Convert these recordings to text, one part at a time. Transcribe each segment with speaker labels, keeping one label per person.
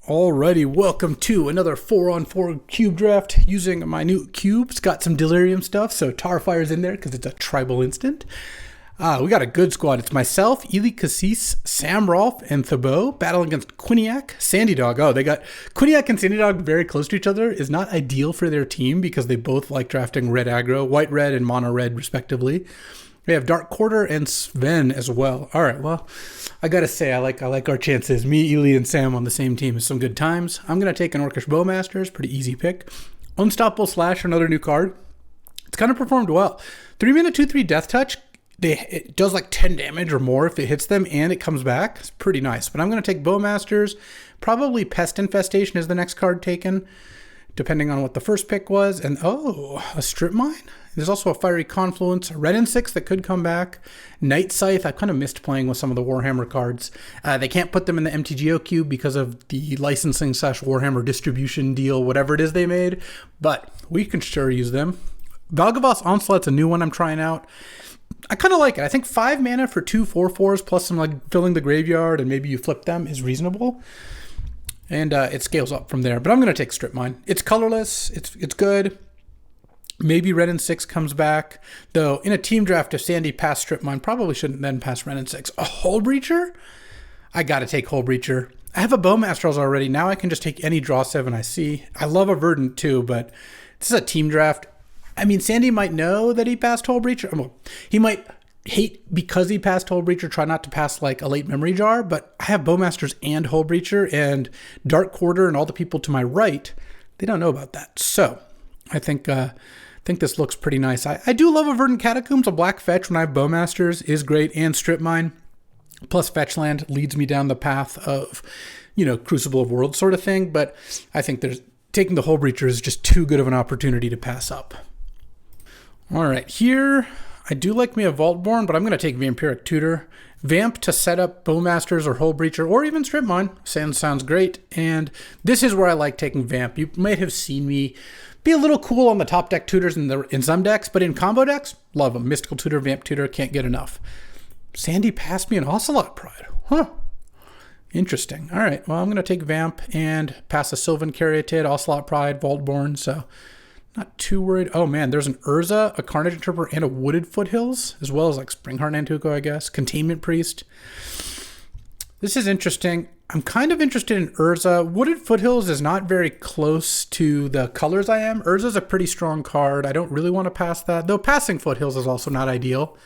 Speaker 1: Alrighty, welcome to another 4-on-4 cube draft using my new cubes. Got some delirium stuff, so Tarfire's in there because it's a tribal instant. We got a good squad. It's myself, Ely Cassis, Sam Rolfe, and Thibaut battling against Quinniac, Sandy Dog. Oh, they got Quinniac and Sandy Dog very close to each other. Is not ideal for their team because they both like drafting red aggro, white red and mono red respectively. We have Dark Quarter and Sven as well. All right, well, I gotta say, I like our chances. Me, Ely, and Sam on the same team is some good times. I'm gonna take an Orcish Bowmasters, pretty easy pick. Unstoppable Slash, another new card. It's kind of performed well. 3-mana 2/3 Death Touch. It does like 10 damage or more if it hits them, and it comes back. It's pretty nice. But I'm gonna take Bowmasters. Probably Pest Infestation is the next card taken, depending on what the first pick was. And a Strip Mine. There's also a Fiery Confluence, a Red and 6 that could come back. Night Scythe, I kind of missed playing with some of the Warhammer cards. They can't put them in the MTGO cube because of the licensing/Warhammer distribution deal, whatever it is they made, but we can sure use them. Valgavas Onslaught's a new one I'm trying out. I kind of like it. I think 5 mana for 2 4/4s plus some like filling the graveyard and maybe you flip them is reasonable. And it scales up from there, but I'm going to take Strip Mine. It's colorless, it's good. Maybe Red and 6 comes back. Though, in a team draft, if Sandy passed Strip Mine, probably shouldn't then pass Red and 6. A Hullbreacher? I gotta take Hullbreacher. I have a Bowmasters already. Now I can just take any draw 7 I see. I love a Verdant too, but this is a team draft. I mean, Sandy might know that he passed Hullbreacher. Well, he might hate because he passed Hullbreacher, try not to pass like a late memory jar, but I have Bowmasters and Hullbreacher, and Dark Quarter and all the people to my right, they don't know about that. So, I think this looks pretty nice. I do love a Verdant Catacombs. A black fetch when I have Bowmasters is great, and Strip Mine plus fetch land leads me down the path of, Crucible of Worlds sort of thing, but I think taking the Hullbreacher is just too good of an opportunity to pass up. All right, here I do like me a Vaultborn, but I'm going to take Vampiric Tutor. Vamp to set up Bowmasters or Hullbreacher or even Strip Mine. Sounds great, and this is where I like taking Vamp. You might have seen me be a little cool on the top deck tutors in some decks, but in combo decks, love them. Mystical Tutor, Vamp Tutor, can't get enough. Sandy passed me an Ocelot Pride. Huh. Interesting. All right, well, I'm going to take Vamp and pass a Sylvan Caryatid, Ocelot Pride, Vaultborn, so not too worried. Oh man, there's an Urza, a Carnage Interpreter, and a Wooded Foothills, as well as like Springheart Nantuko, I guess. Containment Priest. This is interesting. I'm kind of interested in Urza. Wooded Foothills is not very close to the colors I am. Urza's a pretty strong card. I don't really want to pass that, though passing Foothills is also not ideal.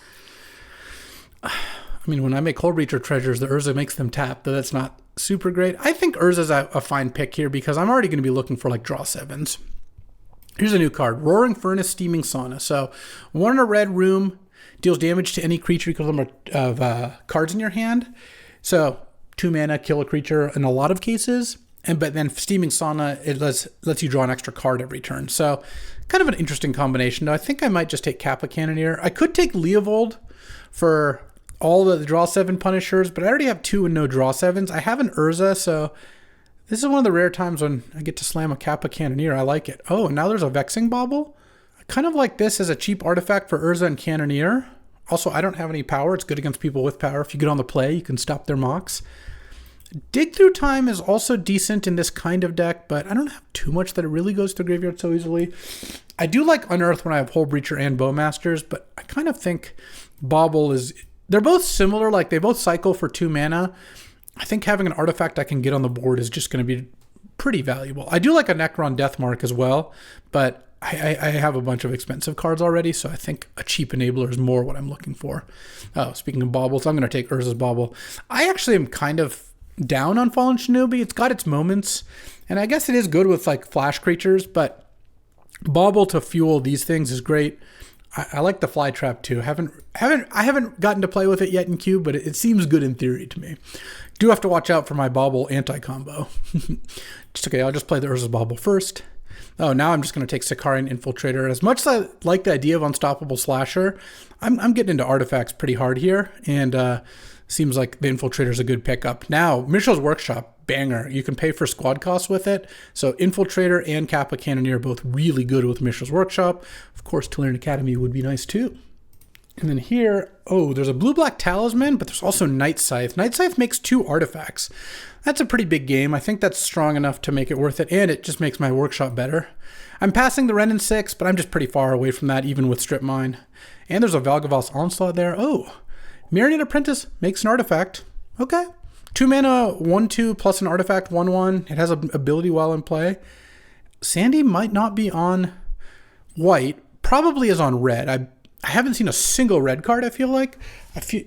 Speaker 1: I mean, when I make Hullbreacher treasures, the Urza makes them tap, though that's not super great. I think Urza's a fine pick here because I'm already going to be looking for like draw 7s. Here's a new card, Roaring Furnace, Steaming Sauna. So 1 in a red room, deals damage to any creature equivalent of cards in your hand. So 2 mana, kill a creature in a lot of cases, but then Steaming Sauna, it lets you draw an extra card every turn. So kind of an interesting combination. Though I think I might just take Kappa Cannoneer. I could take Leovold for all the draw 7 punishers, but I already have 2 and no draw 7s. I have an Urza, so this is one of the rare times when I get to slam a Kappa Cannoneer. I like it. Oh, and now there's a Vexing Bauble. I kind of like this as a cheap artifact for Urza and Cannoneer. Also, I don't have any power. It's good against people with power. If you get on the play, you can stop their Mox. Dig Through Time is also decent in this kind of deck, but I don't have too much that it really goes to graveyard so easily. I do like Unearth when I have Hullbreacher and Bowmasters, but I kind of think Bauble is... They're both similar, like they both cycle for 2 mana. I think having an artifact I can get on the board is just going to be pretty valuable. I do like a Necron Deathmark as well, but I have a bunch of expensive cards already, so I think a cheap enabler is more what I'm looking for. Oh, speaking of baubles, I'm going to take Urza's Bauble. I actually am kind of down on Fallen Shinobi. It's got its moments, and I guess it is good with like flash creatures, but Bauble to fuel these things is great. I like the Fly Trap too. I haven't gotten to play with it yet in Cube, but it seems good in theory to me. Do have to watch out for my Bauble anti-combo. Okay, I'll just play the Urza's Bauble first. Oh, now I'm just going to take Sicarian Infiltrator. As much as I like the idea of Unstoppable Slasher, I'm getting into artifacts pretty hard here, and seems like the Infiltrator is a good pickup. Now, Michel's Workshop, banger. You can pay for squad costs with it. So Infiltrator and Kappa Cannoneer are both really good with Michel's Workshop. Of course, Tolarian Academy would be nice too. And then here, oh, there's a blue-black talisman, but there's also Night Scythe. Night Scythe makes 2 artifacts. That's a pretty big game. I think that's strong enough to make it worth it, and it just makes my workshop better. I'm passing the Ren in 6, but I'm just pretty far away from that, even with Strip Mine. And there's a Valgavoth's Onslaught there. Oh, Marionette Apprentice makes an artifact. Okay. 2 mana, 1/2 plus an artifact, 1/1. It has an ability while in play. Sandy might not be on white, probably is on red. I haven't seen a single red card, I feel like.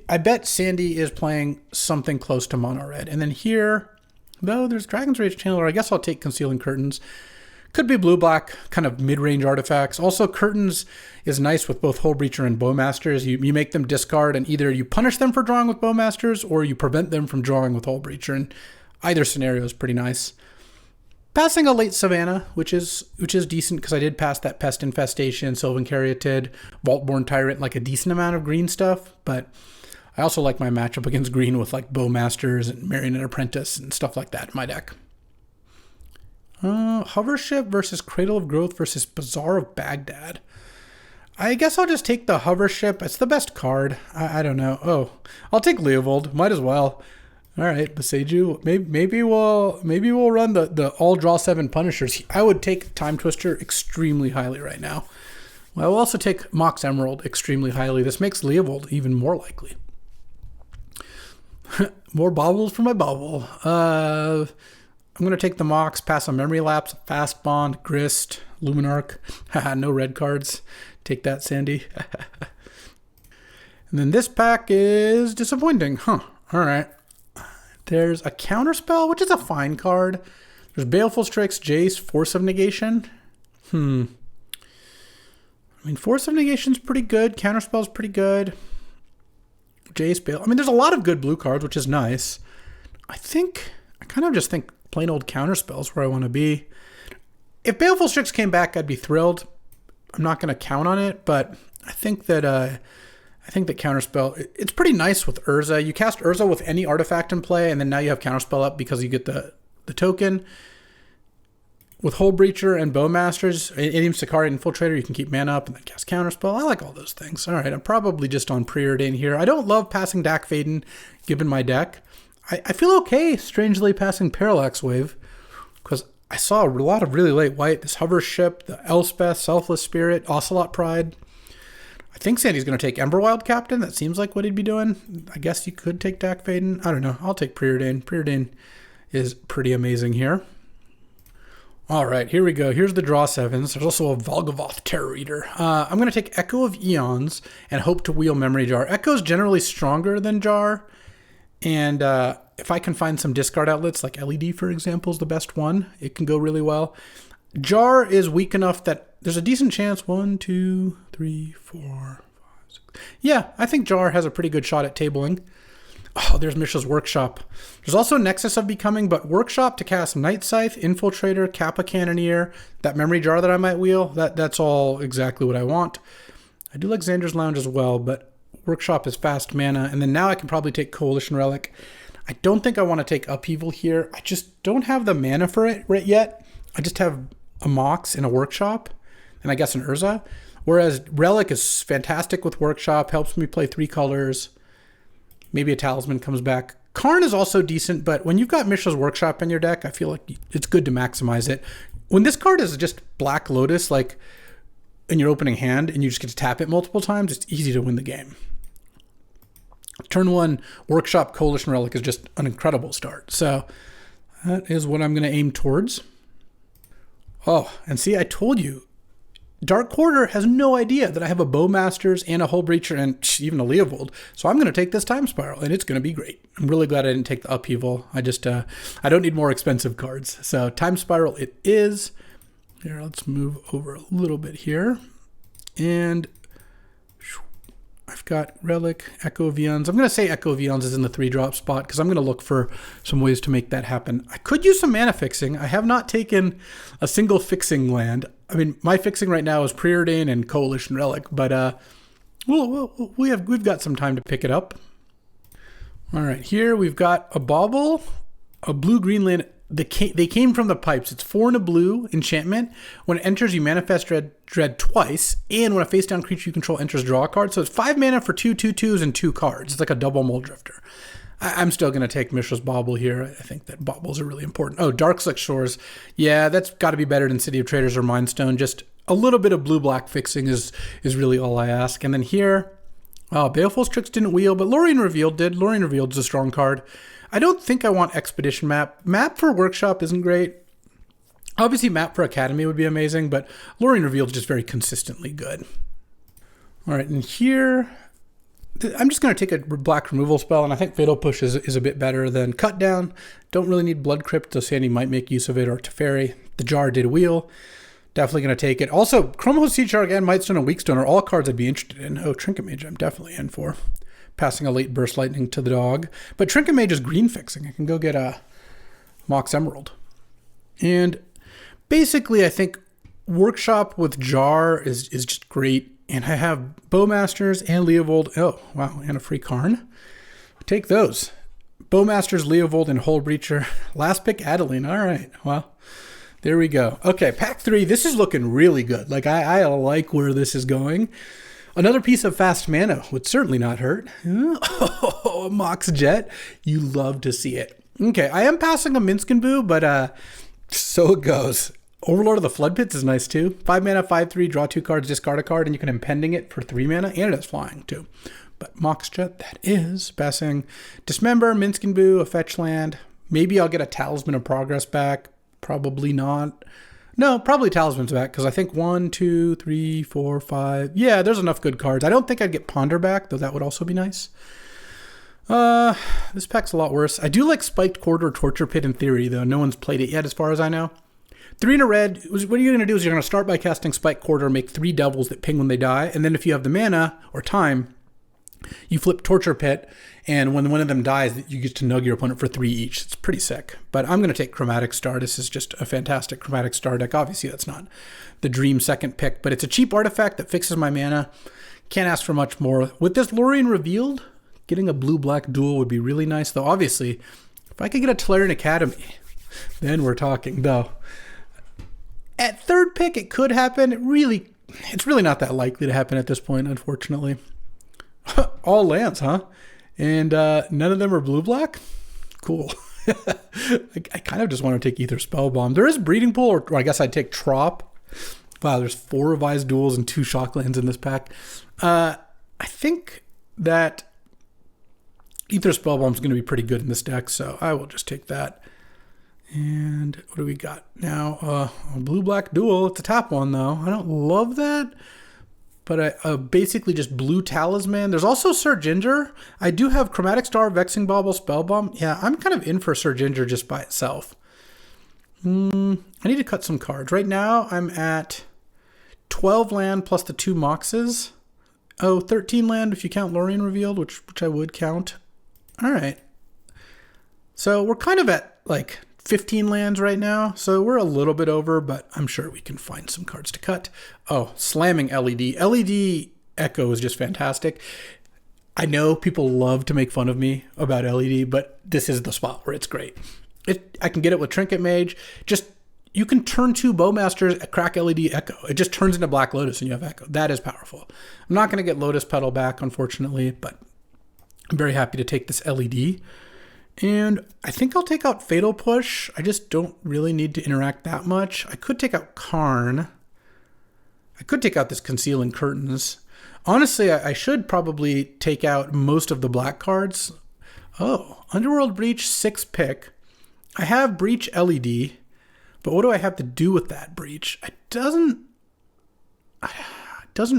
Speaker 1: I bet Sandy is playing something close to mono red. And then here, though, there's Dragon's Rage Channeler. I guess I'll take Concealing Curtains. Could be blue-black, kind of mid-range artifacts. Also, Curtains is nice with both Hullbreacher and Bowmasters. You make them discard, and either you punish them for drawing with Bowmasters, or you prevent them from drawing with Hullbreacher. And either scenario is pretty nice. Passing a late Savannah, which is decent, because I did pass that Pest Infestation, Sylvan Caryatid, Vaultborn Tyrant, like a decent amount of green stuff. But I also like my matchup against green with like Bowmasters and Marionette Apprentice and stuff like that in my deck. Hovership versus Cradle of Growth versus Bazaar of Baghdad. I guess I'll just take the Hovership. It's the best card. I don't know. Oh, I'll take Leovold. Might as well. All right, Beseju. Maybe we'll run the all draw 7 Punishers. I would take Time Twister extremely highly right now. Well, I will also take Mox Emerald extremely highly. This makes Leovold even more likely. More baubles for my bauble. I'm going to take the Mox, pass a Memory Lapse, Fast Bond, Grist, Luminarch. Haha, no red cards. Take that, Sandy. And then this pack is disappointing. Huh. All right. There's a Counterspell, which is a fine card. There's Baleful Strix, Jace, Force of Negation. I mean, Force of Negation's pretty good. Counterspell's pretty good. Jace, Bale. I mean, there's a lot of good blue cards, which is nice. I kind of just think plain old Counterspell's where I want to be. If Baleful Strix came back, I'd be thrilled. I'm not going to count on it, but I think that Counterspell, it's pretty nice with Urza. You cast Urza with any artifact in play, and then now you have Counterspell up because you get the token. With Hullbreacher and Bowmasters, Idiom Sicari Infiltrator, you can keep mana up and then cast Counterspell. I like all those things. All right, I'm probably just on Preordain here. I don't love passing Dak Faden given my deck. I feel okay, strangely, passing Parallax Wave because I saw a lot of really late white. This Hovership, the Elspeth, Selfless Spirit, Ocelot Pride. I think Sandy's going to take Emberwild Captain. That seems like what he'd be doing. I guess you could take Dak Faden. I don't know. I'll take Preordain. Preordain is pretty amazing here. All right, here we go. Here's the draw 7s. There's also a Valgavoth Terror Eater. I'm going to take Echo of Eons and hope to wheel Memory Jar. Echo's generally stronger than Jar. And if I can find some discard outlets, like LED, for example, is the best one. It can go really well. Jar is weak enough that there's a decent chance. 1, 2, 3, 4, 5, 6. Yeah, I think Jar has a pretty good shot at tabling. Oh, there's Mishra's Workshop. There's also Nexus of Becoming, but Workshop to cast Night Scythe, Infiltrator, Kappa Cannoneer, that Memory Jar that I might wheel, that's all exactly what I want. I do like Xander's Lounge as well, but Workshop is fast mana, and then now I can probably take Coalition Relic. I don't think I want to take Upheaval here. I just don't have the mana for it right yet. I just have a Mox and a Workshop, and I guess an Urza. Whereas Relic is fantastic with Workshop, helps me play 3 colors. Maybe a Talisman comes back. Karn is also decent, but when you've got Mishra's Workshop in your deck, I feel like it's good to maximize it. When this card is just Black Lotus, like in your opening hand, and you just get to tap it multiple times, it's easy to win the game. Turn 1, Workshop Coalition Relic is just an incredible start. So that is what I'm going to aim towards. Oh, and see, I told you, Dark Quarter has no idea that I have a Bowmasters and a Hullbreacher and even a Leovold. So I'm going to take this Time Spiral, and it's going to be great. I'm really glad I didn't take the Upheaval. I don't need more expensive cards. So Time Spiral it is. Here, let's move over a little bit here. And I've got Relic, Echo of Eons. I'm going to say Echo of Eons is in the 3-drop spot because I'm going to look for some ways to make that happen. I could use some mana fixing. I have not taken a single fixing land. I mean, my fixing right now is Preordain and Coalition Relic, but we've got some time to pick it up. All right, here we've got a Bauble, a blue-green land, they came from the pipes. It's 4 and a blue enchantment. When it enters, you manifest dread twice, and when a face down creature you control enters, draw a card. So it's 5 mana for 2/2/2s and 2 cards. It's like a double Mold Drifter. I'm still going to take Mishra's Bauble here. I think that baubles are really important. Oh, Darkslick Shores. Yeah, that's got to be better than City of Traders or Mindstone. Just a little bit of blue-black fixing is really all I ask. And then here, Baleful's Tricks didn't wheel, but Lorien Revealed did. Lorien Revealed is a strong card. I don't think I want Expedition Map. Map for Workshop isn't great. Obviously, Map for Academy would be amazing, but Lorien Revealed is just very consistently good. All right, and here, I'm just going to take a black removal spell, and I think Fatal Push is a bit better than Cut Down. Don't really need Blood Crypt, though Sandy might make use of it, or Teferi. The Jar did wheel. Definitely going to take it. Also, Chromos, Siege Shark, and Mightstone and Weakstone are all cards I'd be interested in. Oh, Trinket Mage I'm definitely in for. Passing a late Burst Lightning to the dog. But Trinket Mage is green fixing. I can go get a Mox Emerald. And basically, I think Workshop with Jar is just great. And I have Bowmasters and Leovold. Oh, wow, and a free Karn. Take those. Bowmasters, Leovold, and Hullbreacher. Last pick, Adeline. All right, well, there we go. Okay, pack 3. This is looking really good. Like, I like where this is going. Another piece of fast mana would certainly not hurt. Oh, Mox Jet. You love to see it. Okay, I am passing a Minsc and Boo, but so it goes. Overlord of the Flood Pits is nice too. 5 mana, 5/3, draw 2 cards, discard a card, and you can Impending it for 3 mana, and it has flying too. But Mox Jet, that is passing. Dismember, Minsc and Boo, a fetch land. Maybe I'll get a Talisman of Progress back. Probably not. No, probably Talisman's back, because I think 1, 2, 3, 4, 5. Yeah, there's enough good cards. I don't think I'd get Ponder back, though that would also be nice. This pack's a lot worse. I do like Spiked Cord or Torture Pit in theory, though. No one's played it yet, as far as I know. 3 in a red. What you're going to do is you're going to start by casting Spiked Cord or make 3 devils that ping when they die, and then if you have the mana or time, you flip Torture Pit, and when one of them dies, you get to nug your opponent for 3 each. It's pretty sick. But I'm going to take Chromatic Star. This is just a fantastic Chromatic Star deck. Obviously, that's not the dream second pick, but it's a cheap artifact that fixes my mana. Can't ask for much more. With this Lorien Revealed, getting a blue-black duel would be really nice, though. Obviously, if I could get a Tolarian Academy, then we're talking, though. At third pick, it could happen. It's really not that likely to happen at this point, unfortunately. All lands, huh? And none of them are blue-black? Cool. I kind of just want to take Ether Spellbomb. There is Breeding Pool, or I guess I'd take Trop. Wow, there's 4 Revised Duels and 2 Shocklands in this pack. I think that Ether Spellbomb is going to be pretty good in this deck, so I will just take that. And what do we got now? A blue-black duel. It's a top one, though. I don't love that, but basically just blue Talisman. There's also Sir Ginger. I do have Chromatic Star, Vexing Bauble, Spellbomb. Yeah, I'm kind of in for Sir Ginger just by itself. I need to cut some cards. Right now, I'm at 12 land plus the 2 Moxes. Oh, 13 land if you count Lorien Revealed, which I would count. All right. So we're kind of at like 15 lands right now, so we're a little bit over, but I'm sure we can find some cards to cut. Oh, slamming LED. LED Echo is just fantastic. I know people love to make fun of me about LED, but this is the spot where it's great. I can get it with Trinket Mage. You can turn 2 Bowmasters, crack LED Echo. It just turns into Black Lotus and you have Echo. That is powerful. I'm not going to get Lotus Petal back, unfortunately, but I'm very happy to take this LED. And I think I'll take out Fatal Push. I just don't really need to interact that much. I could take out Karn. I could take out this Concealing Curtains. Honestly, I should probably take out most of the black cards. Oh, Underworld Breach, 6 pick. I have Breach LED, but what do I have to do with that Breach? It doesn't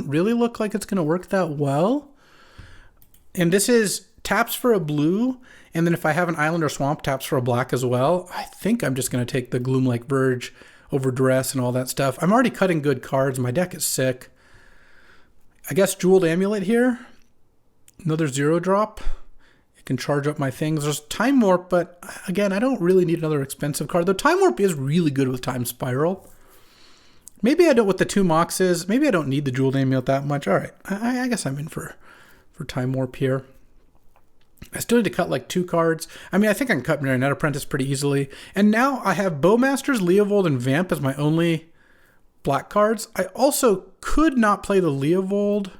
Speaker 1: really look like it's going to work that well. And this is taps for a blue, and then if I have an island or swamp, taps for a black as well. I think I'm just going to take the Gloomlike Verge over Duress and all that stuff. I'm already cutting good cards. My deck is sick. I guess Jeweled Amulet here. Another 0-drop. It can charge up my things. There's Time Warp, but again, I don't really need another expensive card. Though Time Warp is really good with Time Spiral. Maybe I don't with the 2 Moxes. Maybe I don't need the Jeweled Amulet that much. All right, I guess I'm in for Time Warp here. I still need to cut like 2 cards. I mean, I think I can cut Marionette Apprentice pretty easily. And now I have Bowmasters, Leovold, and Vamp as my only black cards. I also could not play the Leovold.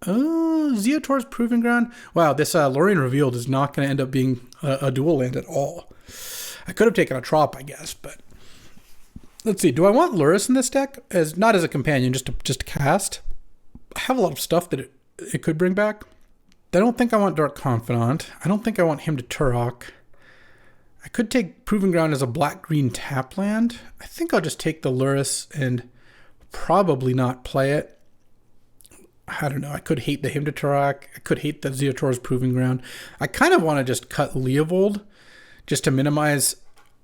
Speaker 1: Zeotor's Proving Ground. Wow, this Lorien Revealed is not going to end up being a dual land at all. I could have taken a Trop, I guess, but let's see. Do I want Lurrus in this deck? Not as a companion, just to cast. I have a lot of stuff that it could bring back. I don't think I want Dark Confidant. I don't think I want him to Turok. I could take Proving Ground as a black-green tap land. I think I'll just take the Lurrus and probably not play it. I don't know. I could hate the Him to Turok. I could hate the Zeotor's Proving Ground. I kind of want to just cut Leovold just to minimize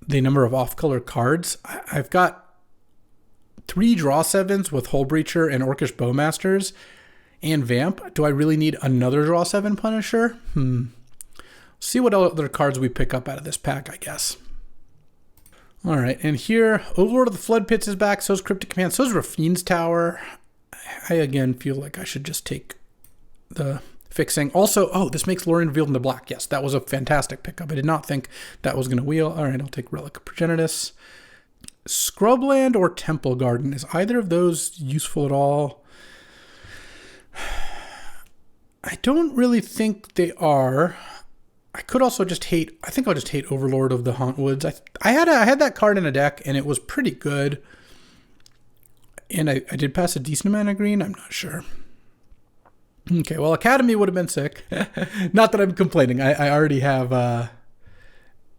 Speaker 1: the number of off-color cards. I've got 3 draw 7s with Hullbreacher and Orcish Bowmasters and Vamp. Do I really need another draw 7 Punisher? See what other cards we pick up out of this pack, I guess. All right, and here, Overlord of the Flood Pits is back. So is Cryptic Command. So is Rafine's Tower. I, again, feel like I should just take the fixing. Also, this makes Lorien Revealed into black. Yes, that was a fantastic pickup. I did not think that was going to wheel. All right, I'll take Relic of Progenitus. Scrubland or Temple Garden. Is either of those useful at all? I don't really think they are. I could also just hate, I think I'll just hate Overlord of the Hauntwoods. I had that card in a deck and it was pretty good. And I did pass a decent amount of green. I'm not sure. Okay, well, Academy would have been sick. Not that I'm complaining. I already have, I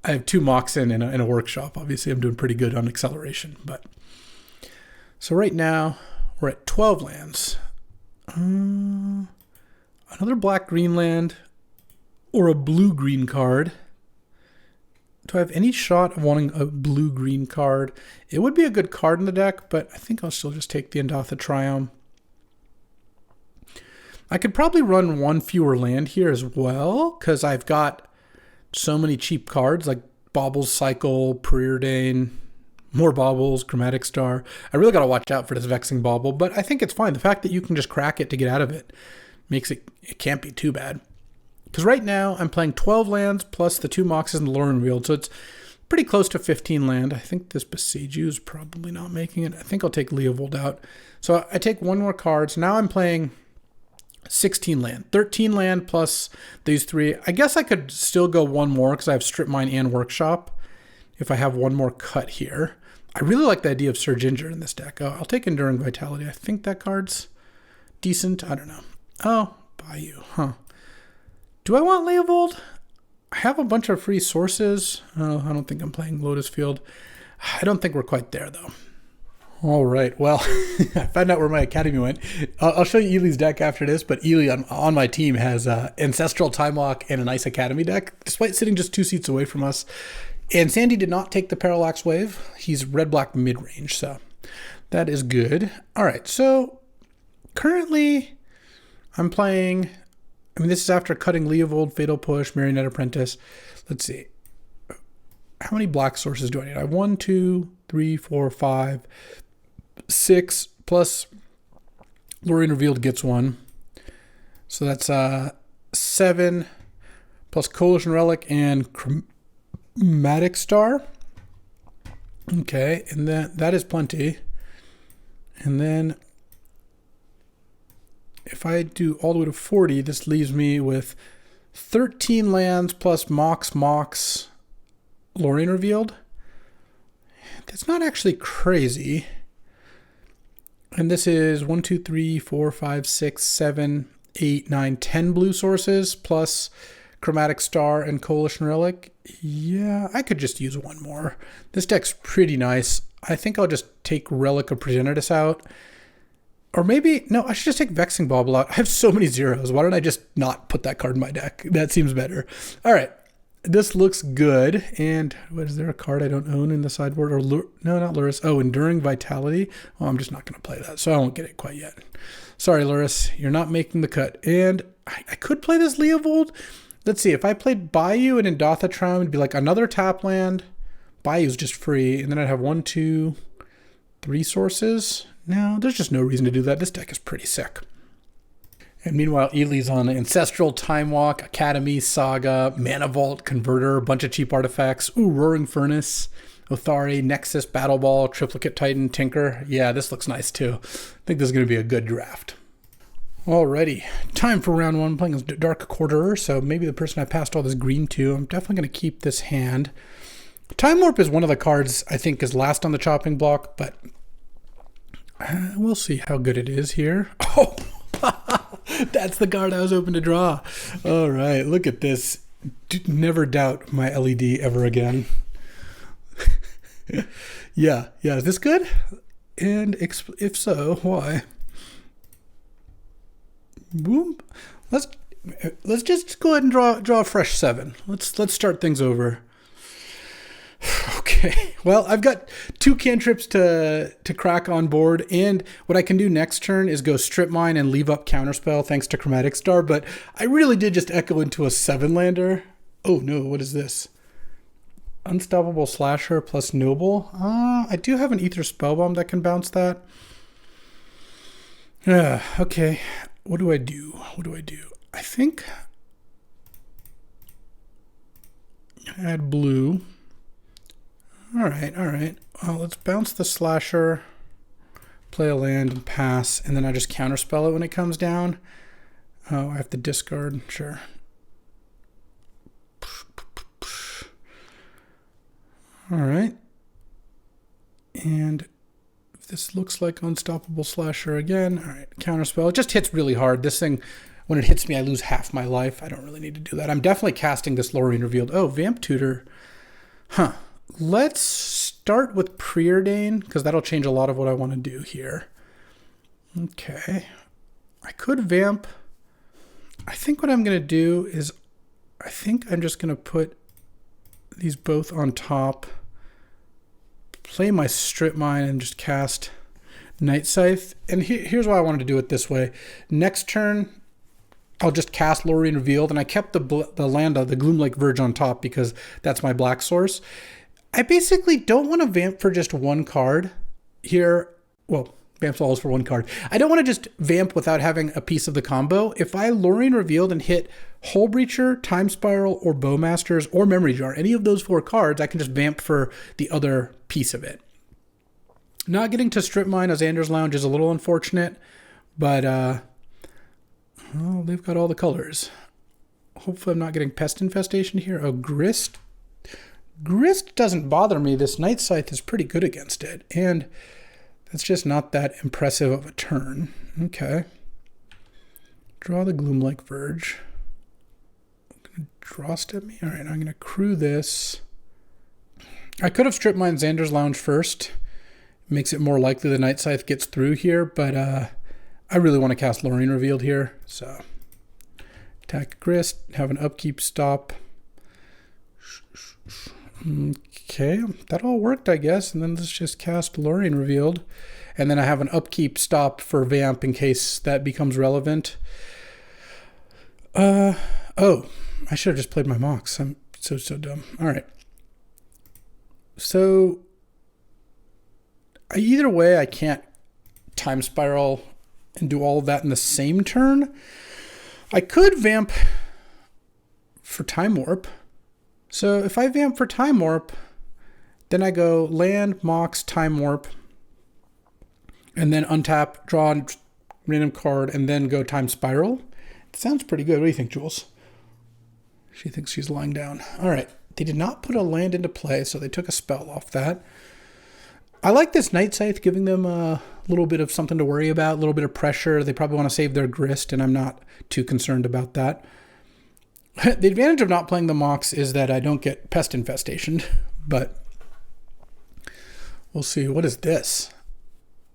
Speaker 1: have 2 Moxen and a Workshop. Obviously, I'm doing pretty good on acceleration. But so right now, we're at 12 lands. Another black-green land or a blue-green card. Do I have any shot of wanting a blue-green card? It would be a good card in the deck, but I think I'll still just take the Endatha Triumph. I could probably run 1 fewer land here as well, because I've got so many cheap cards like Baubles Cycle, Preordain, more Baubles, Chromatic Star. I really got to watch out for this Vexing Bauble, but I think it's fine. The fact that you can just crack it to get out of it makes it can't be too bad. Because right now I'm playing 12 lands plus the 2 Moxes and the Lorien Revealed, so it's pretty close to 15 land. I think this Beseiju is probably not making it. I think I'll take Leovold out. So I take 1 more card. So now I'm playing 16 land. 13 land plus these 3. I guess I could still go 1 more because I have Strip Mine and Workshop if I have 1 more cut here. I really like the idea of Surge Injure in this deck. I'll take Enduring Vitality. I think that card's decent. I don't know. Oh, Bayou, huh. Do I want Leovold? I have a bunch of free sources. Oh, I don't think I'm playing Lotus Field. I don't think we're quite there, though. All right, well, I found out where my Academy went. I'll show you Ely's deck after this, but Ely on my team has Ancestral Time Walk and a nice Academy deck, despite sitting just 2 seats away from us. And Sandy did not take the Parallax Wave. He's red-black mid-range, so that is good. All right, so currently I'm playing... I mean, this is after cutting Leovold, Fatal Push, Marionette Apprentice. Let's see. How many black sources do I need? I have 1, 2, 3, 4, 5, 6, plus Lorien Revealed gets 1. So that's 7, plus Coalition Relic and Chromatic Star. Okay, and that is plenty. And then if I do all the way to 40, this leaves me with 13 lands plus Mox, Lorien Revealed. That's not actually crazy. And this is 1, 2, 3, 4, 5, 6, 7, 8, 9, 10 blue sources plus Chromatic Star and Coalition Relic. Yeah, I could just use 1 more. This deck's pretty nice. I think I'll just take Relic of Progenitus out. Or maybe, no, I should just take Vexing Bauble out. I have so many zeros. Why don't I just not put that card in my deck? That seems better. All right. This looks good. And what, is there a card I don't own in the sideboard? Or no, not Lurrus. Oh, Enduring Vitality. Well, I'm just not going to play that, so I won't get it quite yet. Sorry, Lurrus. You're not making the cut. And I could play this Leovold. Let's see. If I played Bayou and Endatha Triumph, it'd be like another tap land. Bayou's just free. And then I'd have 1, 2, 3 sources. No, there's just no reason to do that. This deck is pretty sick. And meanwhile, Ely's on Ancestral, Time Walk, Academy, Saga, Mana Vault, Converter, a bunch of cheap artifacts. Ooh, Roaring Furnace, Othari, Nexus, Battle Ball, Triplicate Titan, Tinker. Yeah, this looks nice too. I think this is going to be a good draft. Alrighty, time for round one. I'm playing as Dark Quarterer, so maybe the person I passed all this green to. I'm definitely going to keep this hand. Time Warp is one of the cards I think is last on the chopping block, but we'll see how good it is here. Oh, that's the card I was hoping to draw. All right, look at this. Never doubt my LED ever again. Yeah, is this good? And if so, why? Boom. Let's just go ahead and draw a fresh 7. Let's start things over. Okay. Well, I've got 2 cantrips to crack on board, and what I can do next turn is go Strip Mine and leave up Counterspell thanks to Chromatic Star, but I really did just echo into a 7-lander. Oh no, what is this? Unstoppable Slasher plus Noble. I do have an Ether Spellbomb that can bounce that. Okay. What do I do? I think add blue. All right. Well, let's bounce the Slasher, play a land and pass, and then I just counterspell it when it comes down. Oh, I have to discard. Sure. All right. And this looks like Unstoppable Slasher again. All right, Counterspell. It just hits really hard. This thing, when it hits me, I lose half my life. I don't really need to do that. I'm definitely casting this Lorien Revealed. Oh, Vamp Tutor. Huh. Let's start with Preordain, because that'll change a lot of what I want to do here. Okay. I could Vamp. I think what I'm going to do is, I think I'm just going to put these both on top, play my Strip Mine, and just cast Night Scythe. And here's why I wanted to do it this way. Next turn, I'll just cast Lorien Revealed, and I kept the land of the Gloomlake Verge on top because that's my black source. I basically don't want to vamp for just one card here. Well, vamps always for one card. I don't want to just vamp without having a piece of the combo. If I Lorien Revealed and hit Hullbreacher, Time Spiral, or Bowmasters, or Memory Jar, any of those 4 cards, I can just vamp for the other piece of it. Not getting to Strip Mine as Xander's Lounge is a little unfortunate, but well, they've got all the colors. Hopefully I'm not getting Pest Infestation here. Oh, Grist. Grist doesn't bother me. This Night Scythe is pretty good against it, and that's just not that impressive of a turn. Okay. Draw the Gloomlake Verge. Draw step me. All right, I'm going to crew this. I could have Strip Mine Xander's Lounge first. Makes it more likely the Night Scythe gets through here, but I really want to cast Lorien Revealed here. So attack Grist, have an upkeep stop. Okay, that all worked, I guess. And then let's just cast Lorien Revealed. And then I have an upkeep stop for Vamp in case that becomes relevant. Oh, I should have just played my Mox. I'm so dumb. All right. So either way, I can't Time Spiral and do all of that in the same turn. I could Vamp for Time Warp. So if I Vamp for Time Warp, then I go land, Mox, Time Warp, and then untap, draw a random card, and then go Time Spiral. It sounds pretty good. What do you think, Jules? She thinks she's lying down. All right. They did not put a land into play, so they took a spell off that. I like this Night Scythe, giving them a little bit of something to worry about, a little bit of pressure. They probably want to save their Grist, and I'm not too concerned about that. The advantage of not playing the Mox is that I don't get Pest Infestation, but we'll see. What is this?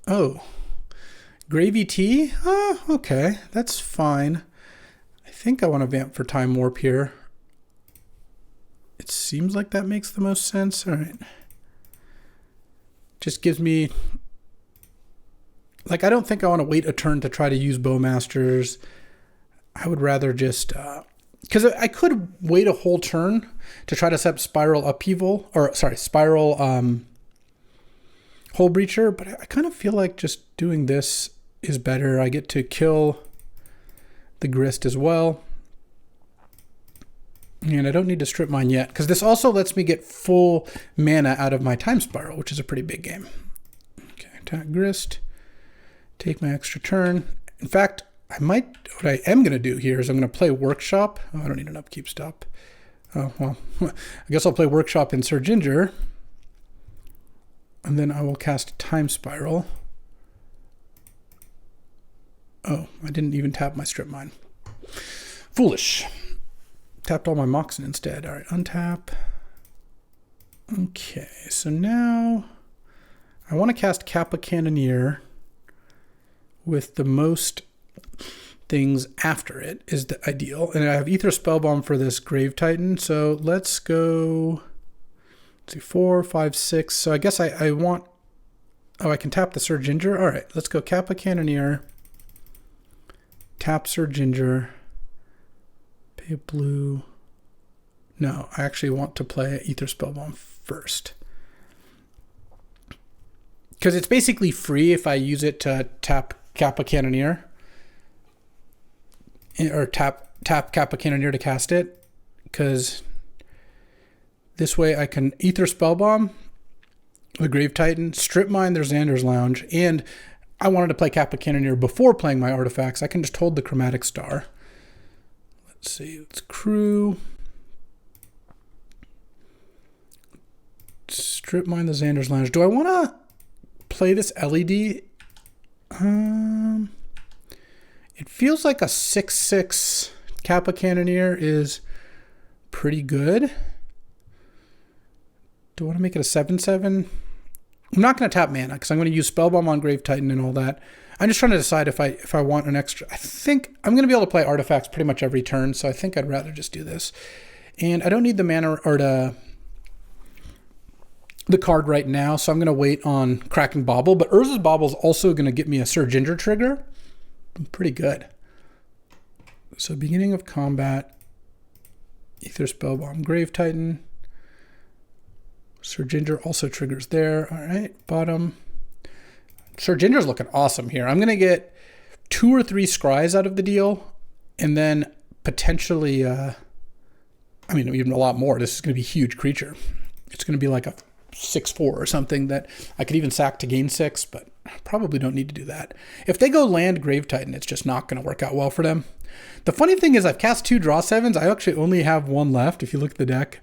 Speaker 1: Oh, Gravy Tea? Oh, okay, that's fine. I think I want to Vamp for Time Warp here. It seems like that makes the most sense. All right. Just gives me... Like, I don't think I want to wait a turn to try to use Bowmasters. I would rather just... Because I could wait a whole turn to try to set Spiral Upheaval, or sorry, Spiral Hullbreacher, but I kind of feel like just doing this is better. I get to kill the grist as well. And I don't need to strip mine yet, because this also lets me get full mana out of my time spiral, which is a pretty big game. Okay, attack grist, take my extra turn. In fact, what I am going to do here is I'm going to play Workshop. Oh, I don't need an upkeep stop. Oh, well, I guess I'll play Workshop in Sir Ginger. And then I will cast Time Spiral. Oh, I didn't even tap my strip mine. Foolish. Tapped all my Moxen instead. All right, untap. Okay, so now I want to cast Kappa Cannoneer with the most things after it is the ideal. And I have Ether Spellbomb for this Grave Titan. So let's go, let's see, 4, 5, 6. So I guess I want, oh, I can tap the Sir Ginger. All right, let's go Kappa Cannoneer, tap Sir Ginger, pay blue. No, I actually want to play Ether Spellbomb first, because it's basically free if I use it to tap Kappa Cannoneer, or tap Kappa Cannoneer to cast it, because this way I can Ether Spellbomb the Grave Titan, strip mine their Xander's Lounge, and I wanted to play Kappa Cannoneer before playing my artifacts. I can just hold the Chromatic Star. Let's see, it's crew. Strip mine the Xander's Lounge. Do I want to play this LED? It feels like a 6/6 Kappa Cannoneer is pretty good. Do I want to make it a 7/7? I'm not going to tap mana because I'm going to use Spellbomb on Grave Titan and all that. I'm just trying to decide if I want an extra. I think I'm going to be able to play artifacts pretty much every turn, so I think I'd rather just do this. And I don't need the mana or the card right now, so I'm going to wait on Cracking Bauble. But Urza's Bauble is also going to get me a Sir Ginger trigger. Pretty good. So beginning of combat, Ether Spellbomb, Grave Titan. Sir Ginger also triggers there. All right, bottom. Sir Ginger's looking awesome here. I'm going to get 2 or 3 scries out of the deal, and then potentially, I mean, even a lot more. This is going to be a huge creature. It's going to be like a 6/4 or something that I could even sack to gain 6, but I probably don't need to do that. If they go land Grave Titan, it's just not going to work out well for them. The funny thing is I've cast 2 draw 7s. I actually only have 1 left. If you look at the deck,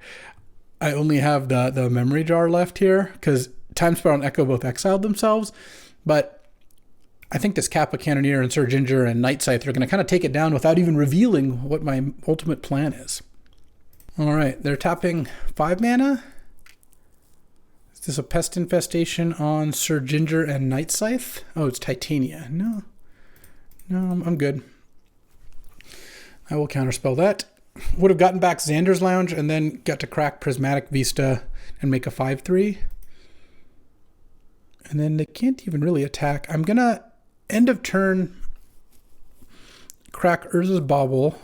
Speaker 1: I only have the Memory Jar left here because Time Spiral and Echo both exiled themselves. But I think this Kappa Cannoneer and Sir Ginger and Night Scythe are going to kind of take it down without even revealing what my ultimate plan is. All right, they're tapping 5 mana. Is this a Pest Infestation on Sir Ginger and Night Scythe? Oh, it's Titania. No, I'm good. I will counterspell that. Would have gotten back Xander's Lounge and then got to crack Prismatic Vista and make a 5/3. And then they can't even really attack. I'm going to end of turn crack Urza's Bauble.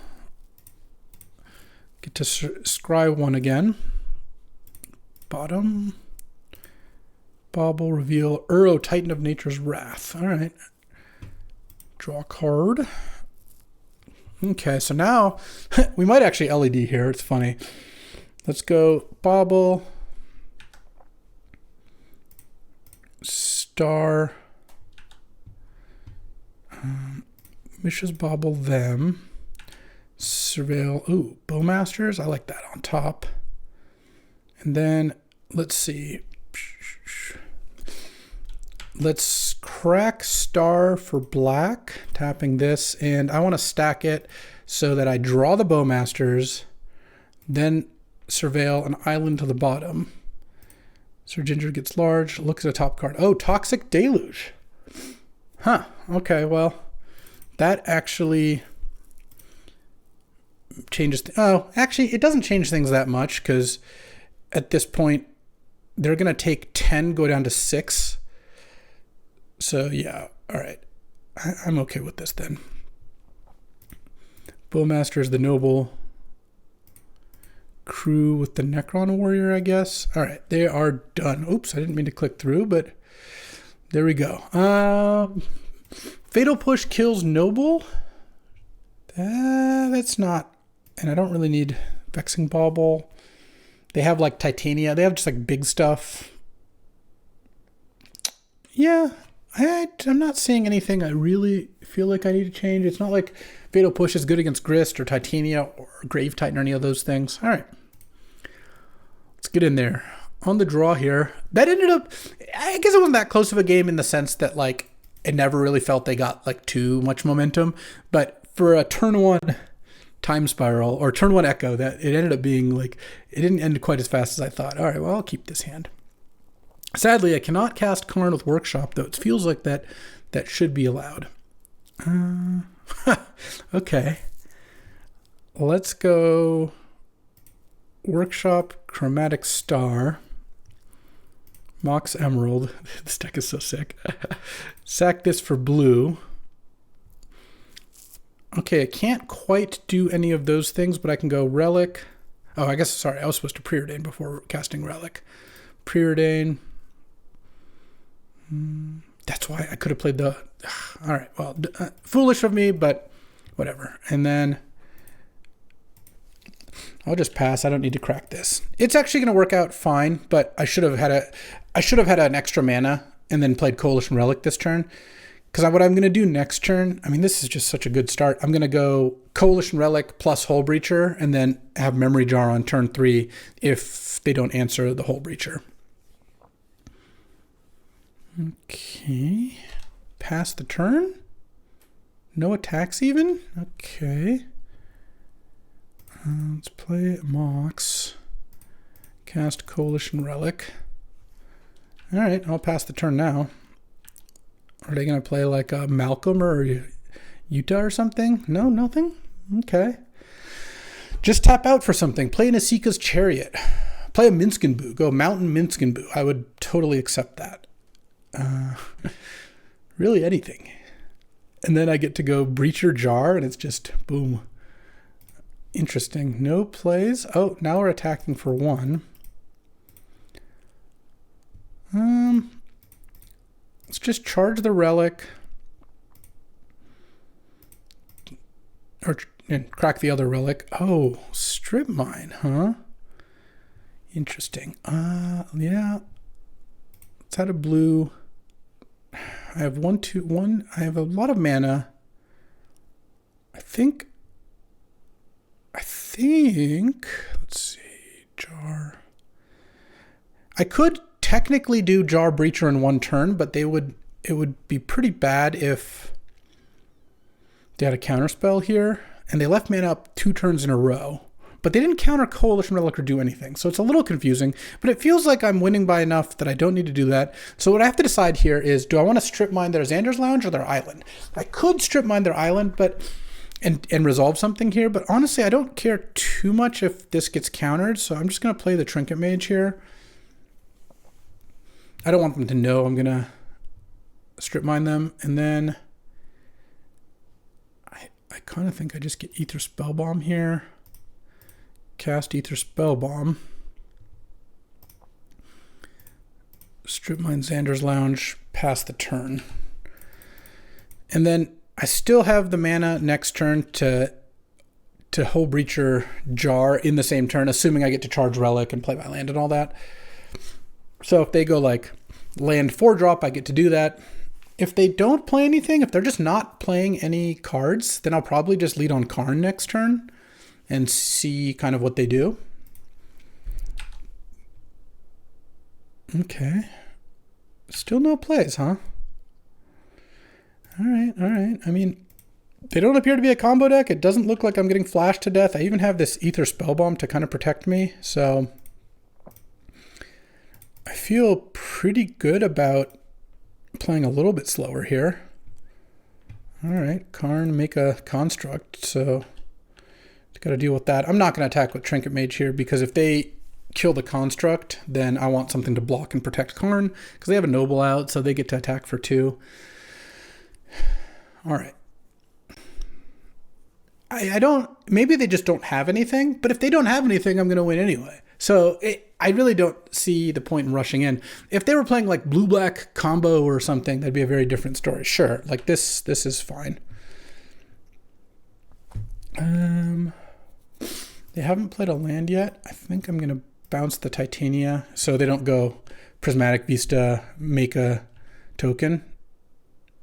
Speaker 1: Get to scry 1 again. Bottom. Bauble, reveal Uro, Titan of Nature's Wrath. All right. Draw a card. Okay, so now we might actually LED here. It's funny. Let's go Bauble, Star, Mishra's Bauble them, Surveil, ooh, Bowmasters, I like that on top. And then, let's see. Let's crack Star for black, tapping this, and I want to stack it so that I draw the Bowmasters, then Surveil an island to the bottom. Sir Ginger gets large, looks at the top card. Oh, Toxic Deluge. Huh, okay, well, that actually changes. Actually, it doesn't change things that much, because at this point, they're going to take 10, go down to 6. So, yeah, all right. I'm okay with this then. Bowmaster is the Noble. Crew with the Necron Warrior, I guess. All right, they are done. Oops, I didn't mean to click through, but there we go. Fatal Push kills Noble. That's not, and I don't really need Vexing Bauble. They have like Titania. They have just like big stuff. Yeah, I'm not seeing anything I really feel like I need to change. It's not like Fatal Push is good against Grist or Titania or Grave Titan or any of those things. All right. Let's get in there. On the draw here. That ended up, I guess it wasn't that close of a game in the sense that like it never really felt they got like too much momentum. But for a turn one Time Spiral or turn one Echo, that it ended up being like, it didn't end quite as fast as I thought. All right, well, I'll keep this hand. Sadly, I cannot cast Karn with Workshop, though it feels like that should be allowed. Okay. Let's go Workshop, Chromatic Star, Mox Emerald. This deck is so sick. Sack this for blue. Okay, I can't quite do any of those things, but I can go Relic. Oh, I guess, sorry, I was supposed to Preordain before casting Relic. Preordain. That's why I could have played the... All right, well, foolish of me, but whatever. And then I'll just pass. I don't need to crack this. It's actually going to work out fine, but I should have had an extra mana and then played Coalition Relic this turn. Because what I'm going to do next turn, I mean, this is just such a good start. I'm going to go Coalition Relic plus Hullbreacher and then have Memory Jar on turn 3 if they don't answer the Hullbreacher. Okay. Pass the turn. No attacks even? Okay. Let's play Mox. Cast Coalition Relic. All right, I'll pass the turn now. Are they going to play like a Malcolm or Utah or something? No, nothing? Okay. Just tap out for something. Play Nasika's Chariot. Play a Minskenboo. Go Mountain Minskenboo. I would totally accept that. Really anything. And then I get to go Breacher Jar, and it's just boom. Interesting. No plays. Oh, now we're attacking for 1. Let's just charge the Relic. And crack the other Relic. Oh, Strip Mine, huh? Interesting. Yeah. Let's add a blue. I have 1, 2, 1. I have a lot of mana. I think, let's see, Jar. I could technically do Jar Breacher in 1 turn, but it would be pretty bad if they had a counterspell here, and they left mana up 2 turns in a row. But they didn't counter Coalition Relic or do anything, so it's a little confusing. But it feels like I'm winning by enough that I don't need to do that. So what I have to decide here is, do I want to strip mine their Xander's Lounge or their island? I could strip mine their island, and resolve something here, but honestly, I don't care too much if this gets countered, so I'm just going to play the Trinket Mage here. I don't want them to know I'm going to strip mine them, and then I kind of think I just get Ether Spellbomb here. Cast Ether Spellbomb. Strip mine Xander's Lounge, pass the turn. And then I still have the mana next turn to Hullbreacher Jar in the same turn, assuming I get to charge Relic and play my land and all that. So if they go like land 4-drop, I get to do that. If they don't play anything, if they're just not playing any cards, then I'll probably just lead on Karn next turn and see kind of what they do. Okay. Still no plays, huh? All right. I mean, they don't appear to be a combo deck. It doesn't look like I'm getting flashed to death. I even have this Ether Spellbomb to kind of protect me, so I feel pretty good about playing a little bit slower here. All right, Karn, make a construct, so got to deal with that. I'm not going to attack with Trinket Mage here because if they kill the construct, then I want something to block and protect Karn because they have a Noble out, so they get to attack for 2. All right. I don't, maybe they just don't have anything, but if they don't have anything, I'm going to win anyway. So I really don't see the point in rushing in. If they were playing like blue-black combo or something, that'd be a very different story. Sure, like this is fine. They haven't played a land yet. I think I'm going to bounce the Titania so they don't go Prismatic Vista, make a token.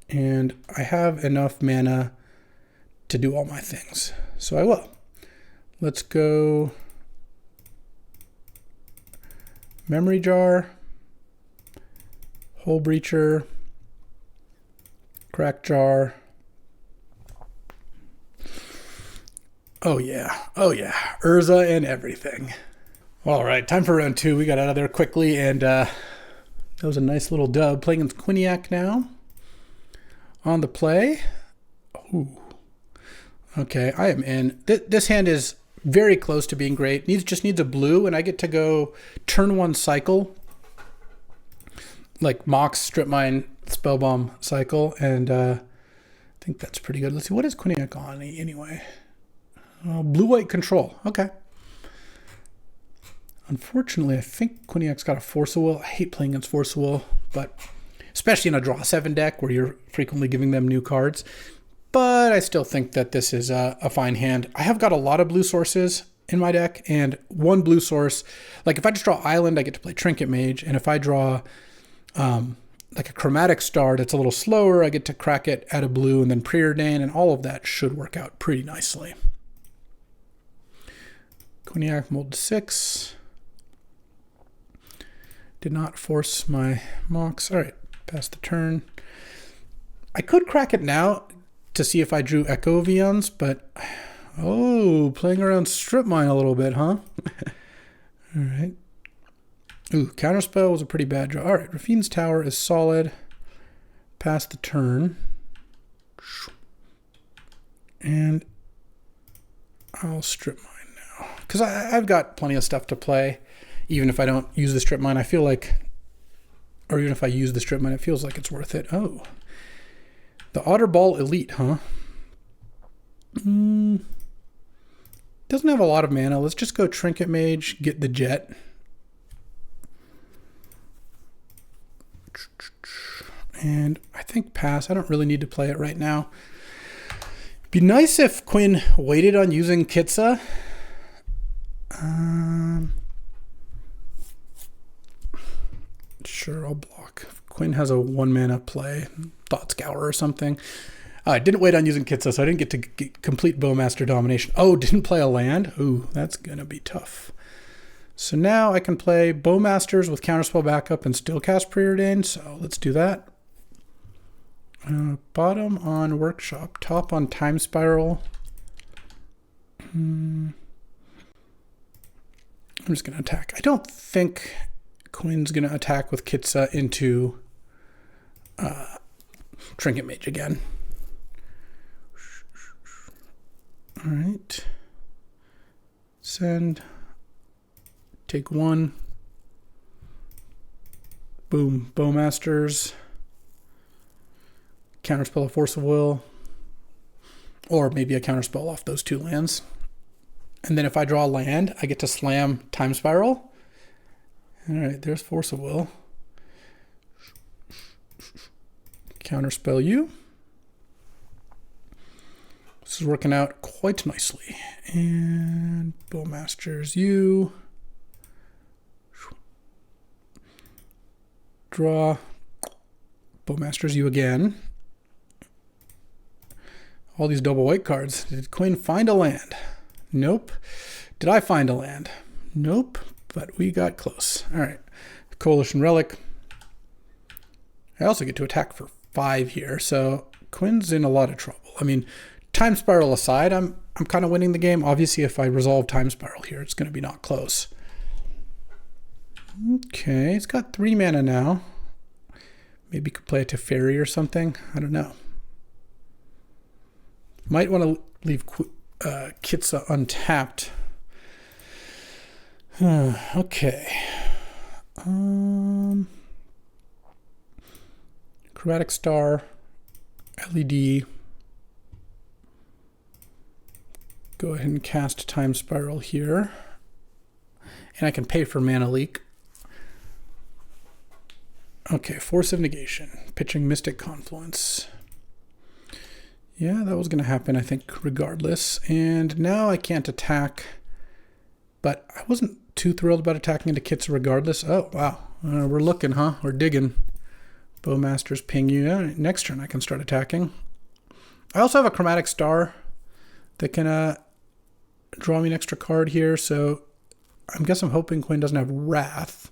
Speaker 1: And I have enough mana to do all my things. So I will. Let's go Memory Jar, Hullbreacher, Crack Jar. Oh yeah, Urza and everything. All right, time for round 2. We got out of there quickly, and that was a nice little dub. Playing against Quinniac now. On the play. Ooh. Okay, I am in. This hand is very close to being great. Just needs a blue, and I get to go turn 1 cycle. Like Mox, Strip Mine, Spellbomb cycle, and I think that's pretty good. Let's see, what is Quinniac on anyway? Blue-white control. Okay. Unfortunately, I think Quinniac's got a Force of Will. I hate playing against Force of Will, but especially in a draw 7 deck where you're frequently giving them new cards. But I still think that this is a fine hand. I have got a lot of blue sources in my deck, and 1 blue source. Like if I just draw Island, I get to play Trinket Mage, and if I draw like a Chromatic Star that's a little slower, I get to crack it at a blue and then Preordain, and all of that should work out pretty nicely. Quinniac mold 6. Did not force my Mox. All right, pass the turn. I could crack it now to see if I drew Echo Vions, but oh, playing around Strip Mine a little bit, huh? All right. Ooh, Counterspell was a pretty bad draw. All right, Rafine's Tower is solid. Pass the turn. And I'll Strip Mine now. Because I've got plenty of stuff to play, even if I don't use the Strip Mine. I feel like, or even if I use the Strip Mine, it feels like it's worth it. Oh, the Otterball Elite, huh? Doesn't have a lot of mana. Let's just go Trinket Mage, get the Jet. And I think pass. I don't really need to play it right now. Be nice if Quinn waited on using Kitsa. Sure, I'll block. Quinn has a 1 mana play, Thought Scour or something. I didn't wait on using Kitsa, so I didn't get to complete Bowmaster domination. Oh, didn't play a land? Ooh, that's going to be tough. So now I can play Bowmasters with Counterspell backup and still cast Preordain, so let's do that. Bottom on Workshop, top on Time Spiral. I'm just going to attack. I don't think Quinn's going to attack with Kitsa into Trinket Mage again. All right. Send. Take 1. Boom. Bowmasters. Counterspell a Force of Will. Or maybe a counterspell off those 2 lands. And then if I draw a land, I get to slam Time Spiral. All right, there's Force of Will. Counterspell you. This is working out quite nicely. And Bowmasters you. Draw. Bowmasters you again. All these double white cards. Did Quinn find a land? Nope. Did I find a land? Nope. But we got close. All right. Coalition Relic. I also get to attack for 5 here, so Quinn's in a lot of trouble. I mean, Time Spiral aside, I'm kind of winning the game. Obviously, if I resolve Time Spiral here, it's going to be not close. Okay, it's got 3 mana now. Maybe could play it to Fairy or something. I don't know. Might want to leave Kitsa untapped. Okay. Chromatic Star, LED. Go ahead and cast Time Spiral here. And I can pay for Mana Leak. Okay, Force of Negation. Pitching Mystic Confluence. Yeah, that was going to happen, I think, regardless. And now I can't attack, but I wasn't too thrilled about attacking into Kitsa regardless. Oh, wow. We're looking, huh? We're digging. Bowmasters ping you. Next turn I can start attacking. I also have a Chromatic Star that can draw me an extra card here, so I guess I'm hoping Quinn doesn't have Wrath.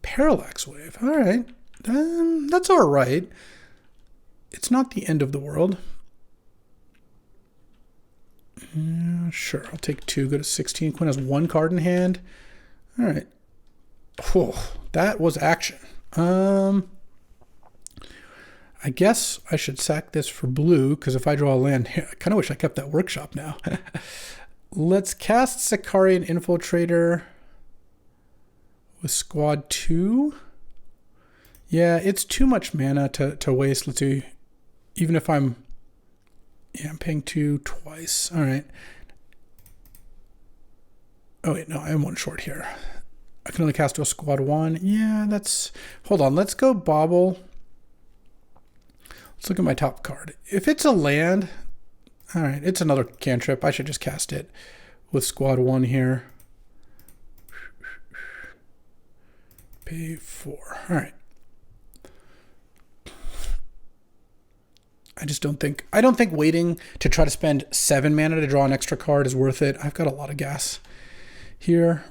Speaker 1: Parallax Wave. All right. That's all right. It's not the end of the world. Sure, I'll take 2, go to 16. Quinn has 1 card in hand. All right. Whew, that was action. I guess I should sack this for blue, because if I draw a land, I kind of wish I kept that workshop now. Let's cast Sicarian Infiltrator with squad 2. Yeah, it's too much mana to waste. Let's see. Even if I'm paying 2 twice. All right. Oh, wait, no, I am 1 short here. I can only cast to a squad 1. Yeah, that's... Hold on, let's go Bauble. Let's look at my top card. If it's a land... All right, it's another cantrip. I should just cast it with squad 1 here. Pay 4. All right. I don't think waiting to try to spend 7 mana to draw an extra card is worth it. I've got a lot of gas here.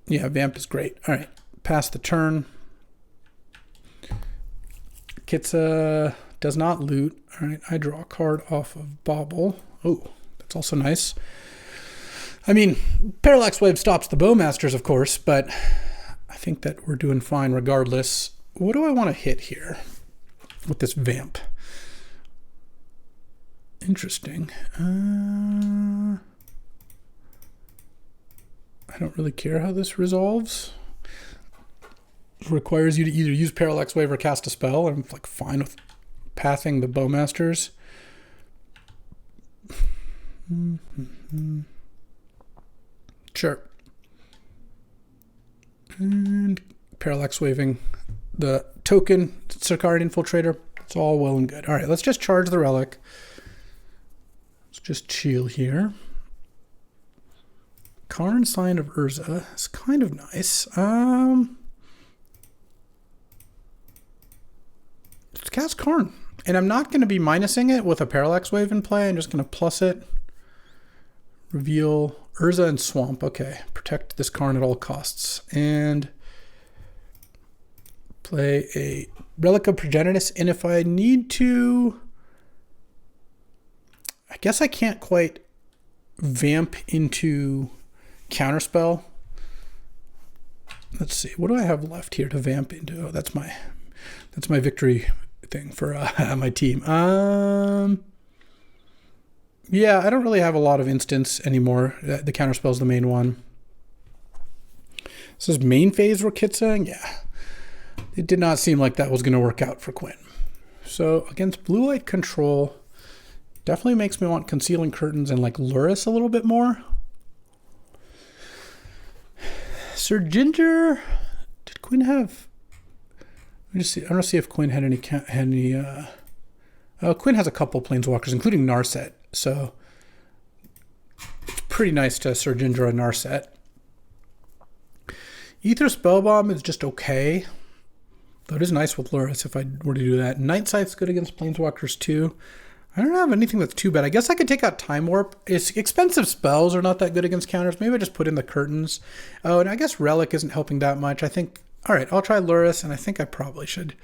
Speaker 1: Yeah, Vamp is great. All right, pass the turn. Kitsa does not loot. All right, I draw a card off of Bauble. Oh, that's also nice. I mean, Parallax Wave stops the Bowmasters, of course, but I think that we're doing fine regardless. What do I want to hit here with this Vamp? Interesting. I don't really care how this resolves. It requires you to either use Parallax Wave or cast a spell. I'm like fine with pathing the Bowmasters. Sure. And Parallax Waving the token Sicarian Infiltrator. It's all well and good. All right, let's just charge the Relic. Let's just chill here. Karn Sign of Urza is kind of nice. Let's cast Karn. And I'm not going to be minusing it with a Parallax Wave in play. I'm just going to plus it. Reveal Urza and Swamp. Okay, protect this Karn at all costs. And play a Relic of Progenitus. And if I need to... I guess I can't quite vamp into Counterspell. Let's see. What do I have left here to vamp into? Oh, that's my victory thing for my team. Yeah, I don't really have a lot of instants anymore. The Counterspell is the main one. This is main phase Rokitsa. Yeah. It did not seem like that was going to work out for Quinn. So against blue white control, definitely makes me want Concealing Curtains and like Luris a little bit more. Sir Ginger, did Quinn have? Let me just see. I don't see if Quinn had any. Quinn has a couple Planeswalkers, including Narset. So it's pretty nice to Sir Ginger a Narset. Ether Spellbomb is just okay, though it is nice with Luris if I were to do that. Night Sight's good against Planeswalkers too. I don't have anything that's too bad. I guess I could take out Time Warp. It's expensive spells are not that good against counters. Maybe I just put in the Curtains. Oh, and I guess Relic isn't helping that much. I think, all right, I'll try Luris, and I think I probably should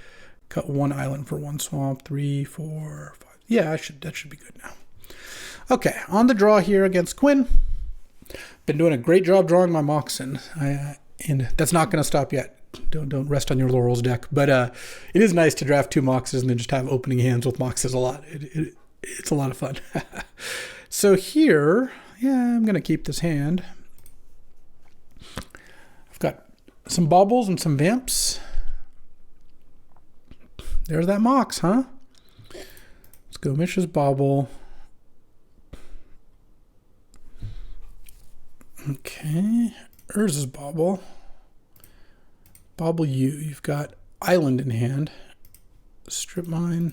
Speaker 1: cut 1 island for 1 swamp. 3, 4, 5. Yeah, that should be good now. Okay, on the draw here against Quinn. Been doing a great job drawing my Moxen. And that's not going to stop yet. Don't rest on your laurels, deck. But it is nice to draft 2 Moxes and then just have opening hands with Moxes a lot. It's a lot of fun. So here, yeah, I'm going to keep this hand. I've got some Baubles and some Vamps. There's that Mox, huh? Let's go Mishra's Bauble. Okay. Urza's Bauble. Bauble you. You've got Island in hand. Strip Mine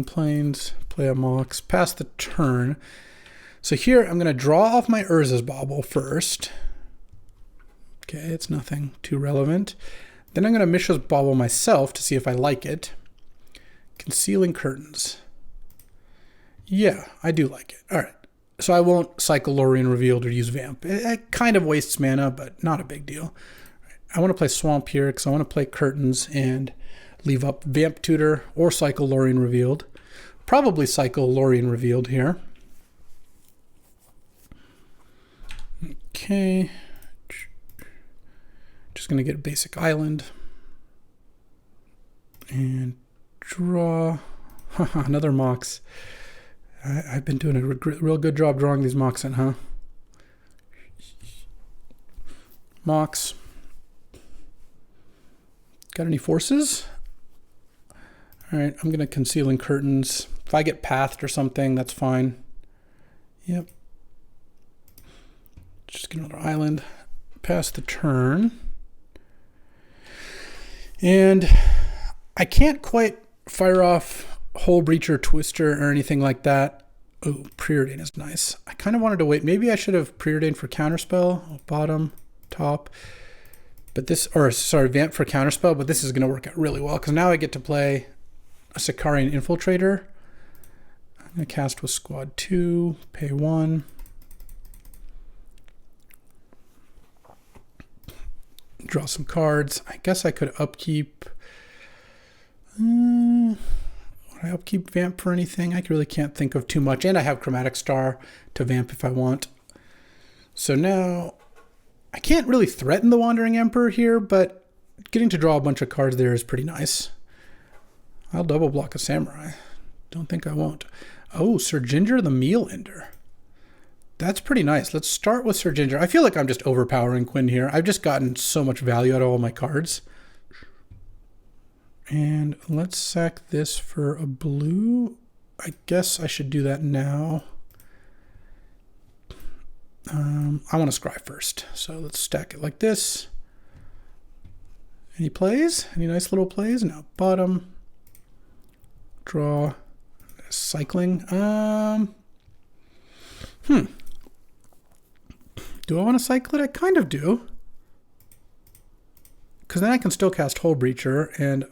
Speaker 1: Plains. play a Mox, pass the turn. So here I'm going to draw off my Urza's Bauble first. Okay, it's nothing too relevant. Then I'm going to Mishra's Bauble myself to see if I like it. Concealing Curtains. Yeah, I do like it. All right. So I won't cycle Lorien Revealed or use Vamp. It kind of wastes mana, but not a big deal. I want to play Swamp here because I want to play Curtains and leave up Vamp Tutor or cycle Lorien Revealed. Probably cycle Lorien Revealed here. Okay. Just going to get a basic island. And draw. Another Mox. I've been doing a real good job drawing these Moxen, huh? Mox. Got any forces? All right, I'm going to Concealing Curtains. If I get pathed or something, that's fine. Yep. Just get another island. Pass the turn. And I can't quite fire off Hullbreacher, Twister, or anything like that. Oh, Preordain is nice. I kind of wanted to wait. Maybe I should have Preordain for Counterspell. Bottom, top. But this, or sorry, Vamp for Counterspell, but this is going to work out really well because now I get to play a Sicarian Infiltrator. I'm going to cast with Squad 2, pay 1. Draw some cards. I guess I could upkeep. Would I upkeep Vamp for anything? I really can't think of too much. And I have Chromatic Star to Vamp if I want. So now I can't really threaten the Wandering Emperor here, but getting to draw a bunch of cards there is pretty nice. I'll double block a Samurai. Don't think I won't. Oh, Sir Ginger the Meal Ender. That's pretty nice. Let's start with Sir Ginger. I feel like I'm just overpowering Quinn here. I've just gotten so much value out of all my cards. And let's sack this for a blue. I guess I should do that now. I want to scry first. So let's stack it like this. Any plays? Any nice little plays? Now bottom. Draw. Cycling. Do I want to cycle it? I kind of do. Because then I can still cast Hullbreacher and,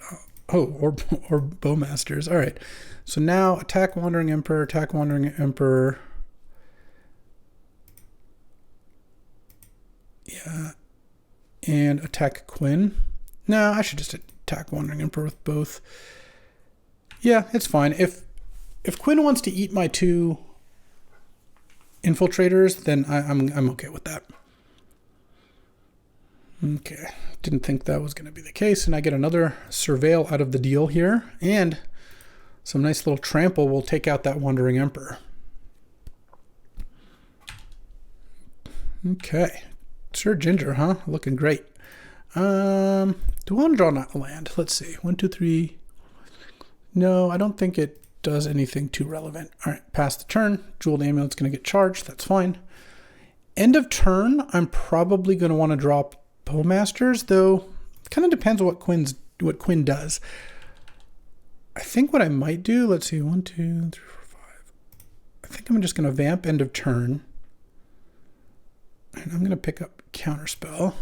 Speaker 1: or Bowmasters. All right. So now attack Wandering Emperor, attack Wandering Emperor. Yeah. And attack Quinn. No, I should just attack Wandering Emperor with both. Yeah, it's fine. If Quinn wants to eat my 2 Infiltrators, then I'm okay with that. Okay, didn't think that was going to be the case, and I get another Surveil out of the deal here, and some nice little trample will take out that Wandering Emperor. Okay, Sir Ginger, huh? Looking great. Do I want to draw a land? Let's see. 1, 2, 3. No, I don't think it does anything too relevant. All right, pass the turn. Jeweled Amulet's going to get charged. That's fine. End of turn, I'm probably going to want to drop Bowmasters, though it kind of depends on what Quinn does. I think what I might do, let's see, 1, 2, 3, 4, 5. I think I'm just going to Vamp end of turn. And I'm going to pick up Counterspell.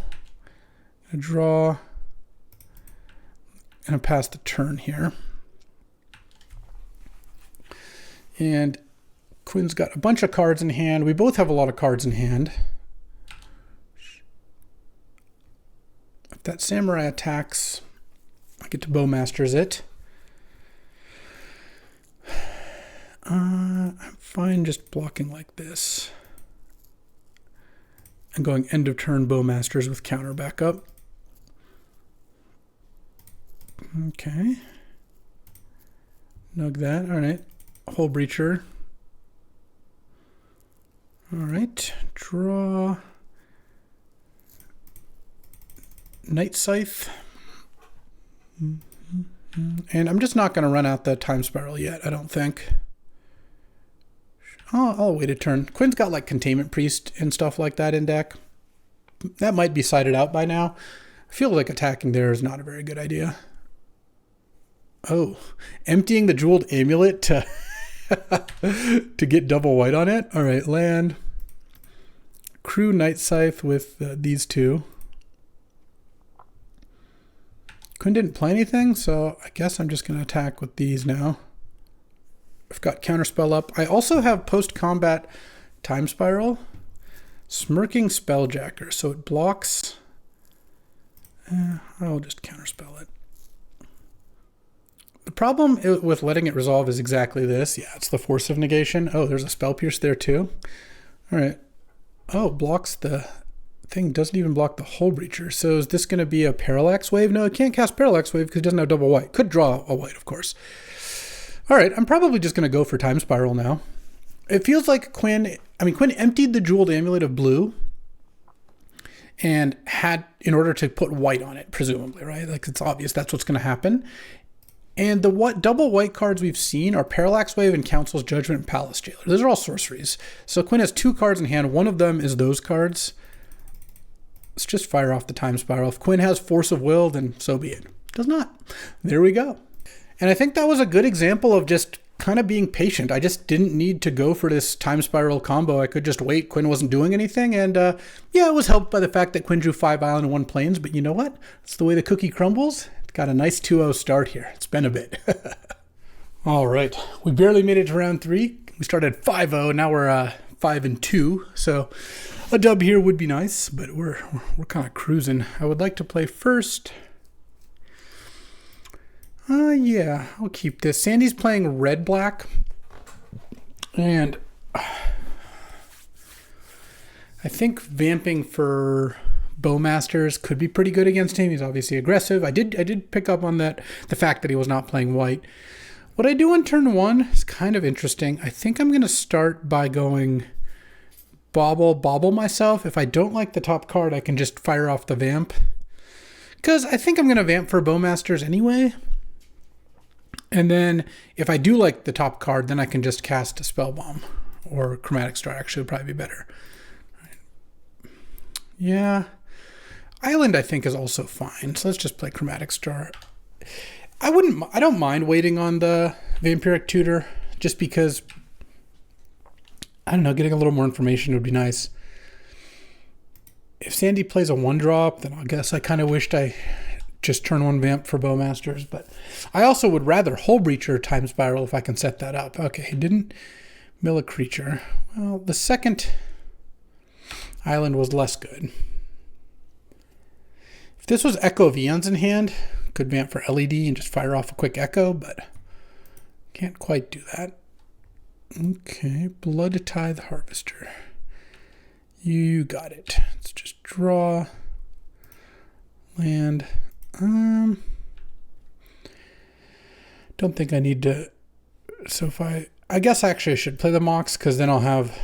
Speaker 1: I'm going to draw. And pass the turn here. And Quinn's got a bunch of cards in hand. We both have a lot of cards in hand. If that Samurai attacks, I get to Bowmasters it. I'm fine just blocking like this. And going end of turn Bowmasters with counter backup. Okay. Nug that. All right. Hullbreacher. All right. Draw. Night Scythe. And I'm just not going to run out the Time Spiral yet, I don't think. I'll wait a turn. Quinn's got like Containment Priest and stuff like that in deck. That might be sided out by now. I feel like attacking there is not a very good idea. Oh, emptying the Jeweled Amulet to to get double white on it. All right, land. Crew Night Scythe with these two. Quinn didn't play anything, so I guess I'm just going to attack with these now. I've got Counterspell up. I also have post-combat Time Spiral. Smirking Spelljacker, so it blocks. I'll just Counterspell it. The problem with letting it resolve is exactly this. Yeah, it's the Force of Negation. Oh, there's a Spell Pierce there too. All right. Oh, blocks the thing. Doesn't even block the Hullbreacher. So is this going to be a Parallax Wave? No, it can't cast Parallax Wave because it doesn't have double white. Could draw a white, of course. All right, I'm probably just going to go for Time Spiral now. It feels like Quinn emptied the Jeweled Amulet of blue and had, in order to put white on it, presumably, right? Like, it's obvious that's what's going to happen. And the double white cards we've seen are Parallax Wave and Council's Judgment and Palace Jailer. Those are all sorceries. So Quinn has 2 cards in hand. One of them is those cards. Let's just fire off the Time Spiral. If Quinn has Force of Will, then so be it. Does not. There we go. And I think that was a good example of just kind of being patient. I just didn't need to go for this Time Spiral combo. I could just wait. Quinn wasn't doing anything. And yeah, it was helped by the fact that Quinn drew 5 Island and 1 Plains. But you know what? That's the way the cookie crumbles. Got a nice 2-0 start here. It's been a bit. All right. We barely made it to round 3. We started 5-0. Now we're 5-2. So a dub here would be nice, but we're kind of cruising. I would like to play first. Yeah, I'll keep this. Sandy's playing red-black. And I think vamping for Bowmasters could be pretty good against him. He's obviously aggressive. I did pick up on that, the fact that he was not playing white. What I do on turn 1 is kind of interesting. I think I'm going to start by going bobble myself. If I don't like the top card, I can just fire off the vamp. Because I think I'm going to vamp for Bowmasters anyway. And then if I do like the top card, then I can just cast a Spell Bomb. Or Chromatic Star actually would probably be better. Yeah. Island, I think, is also fine. So let's just play Chromatic Star. I don't mind waiting on the Vampiric Tutor, just because, I don't know, getting a little more information would be nice. If Sandy plays a 1-drop, then I guess I kind of wished I just turn 1 vamp for Bowmasters. But I also would rather Hullbreacher Time Spiral if I can set that up. Okay, he didn't mill a creature. Well, the second Island was less good. If this was Echo of Eons in hand, could vamp for LED and just fire off a quick Echo, but can't quite do that. Okay, Blood Tithe Harvester. You got it. Let's just draw land. Don't think I need to. So if I guess actually I should play the Mox, because then I'll have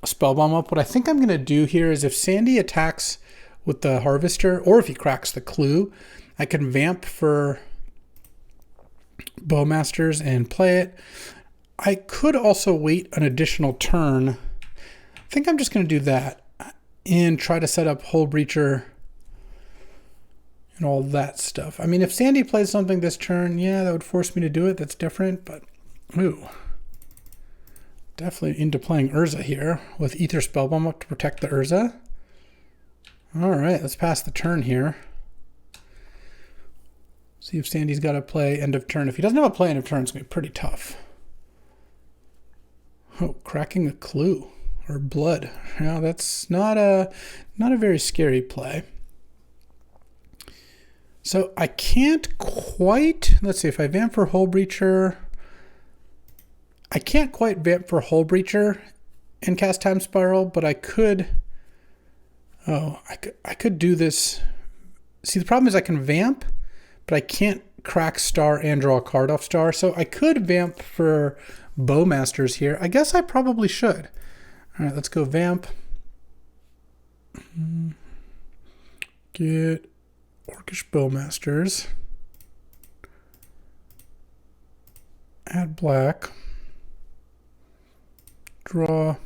Speaker 1: a Spell Bomb up. What I think I'm going to do here is if Sandy attacks with the Harvester, or if he cracks the Clue, I can vamp for Bowmasters and play it. I could also wait an additional turn. I think I'm just going to do that and try to set up Hullbreacher and all that stuff. I mean, if Sandy plays something this turn, yeah, that would force me to do it. That's different, but ooh. Definitely into playing Urza here with Ether Spellbomb up to protect the Urza. All right, let's pass the turn here. See if Sandy's got a play end of turn. If he doesn't have a play end of turn, it's going to be pretty tough. Oh, cracking a Clue or Blood. Yeah, that's not a very scary play. So I can't quite, let's see, if I vamp for Hullbreacher, I can't quite vamp for Hullbreacher and cast Time Spiral, but I could, I could do this. See, the problem is I can vamp, but I can't crack Star and draw a card off Star, so I could vamp for Bowmasters here. I guess I probably should. All right, let's go vamp. Get Orcish Bowmasters. Add black. Draw.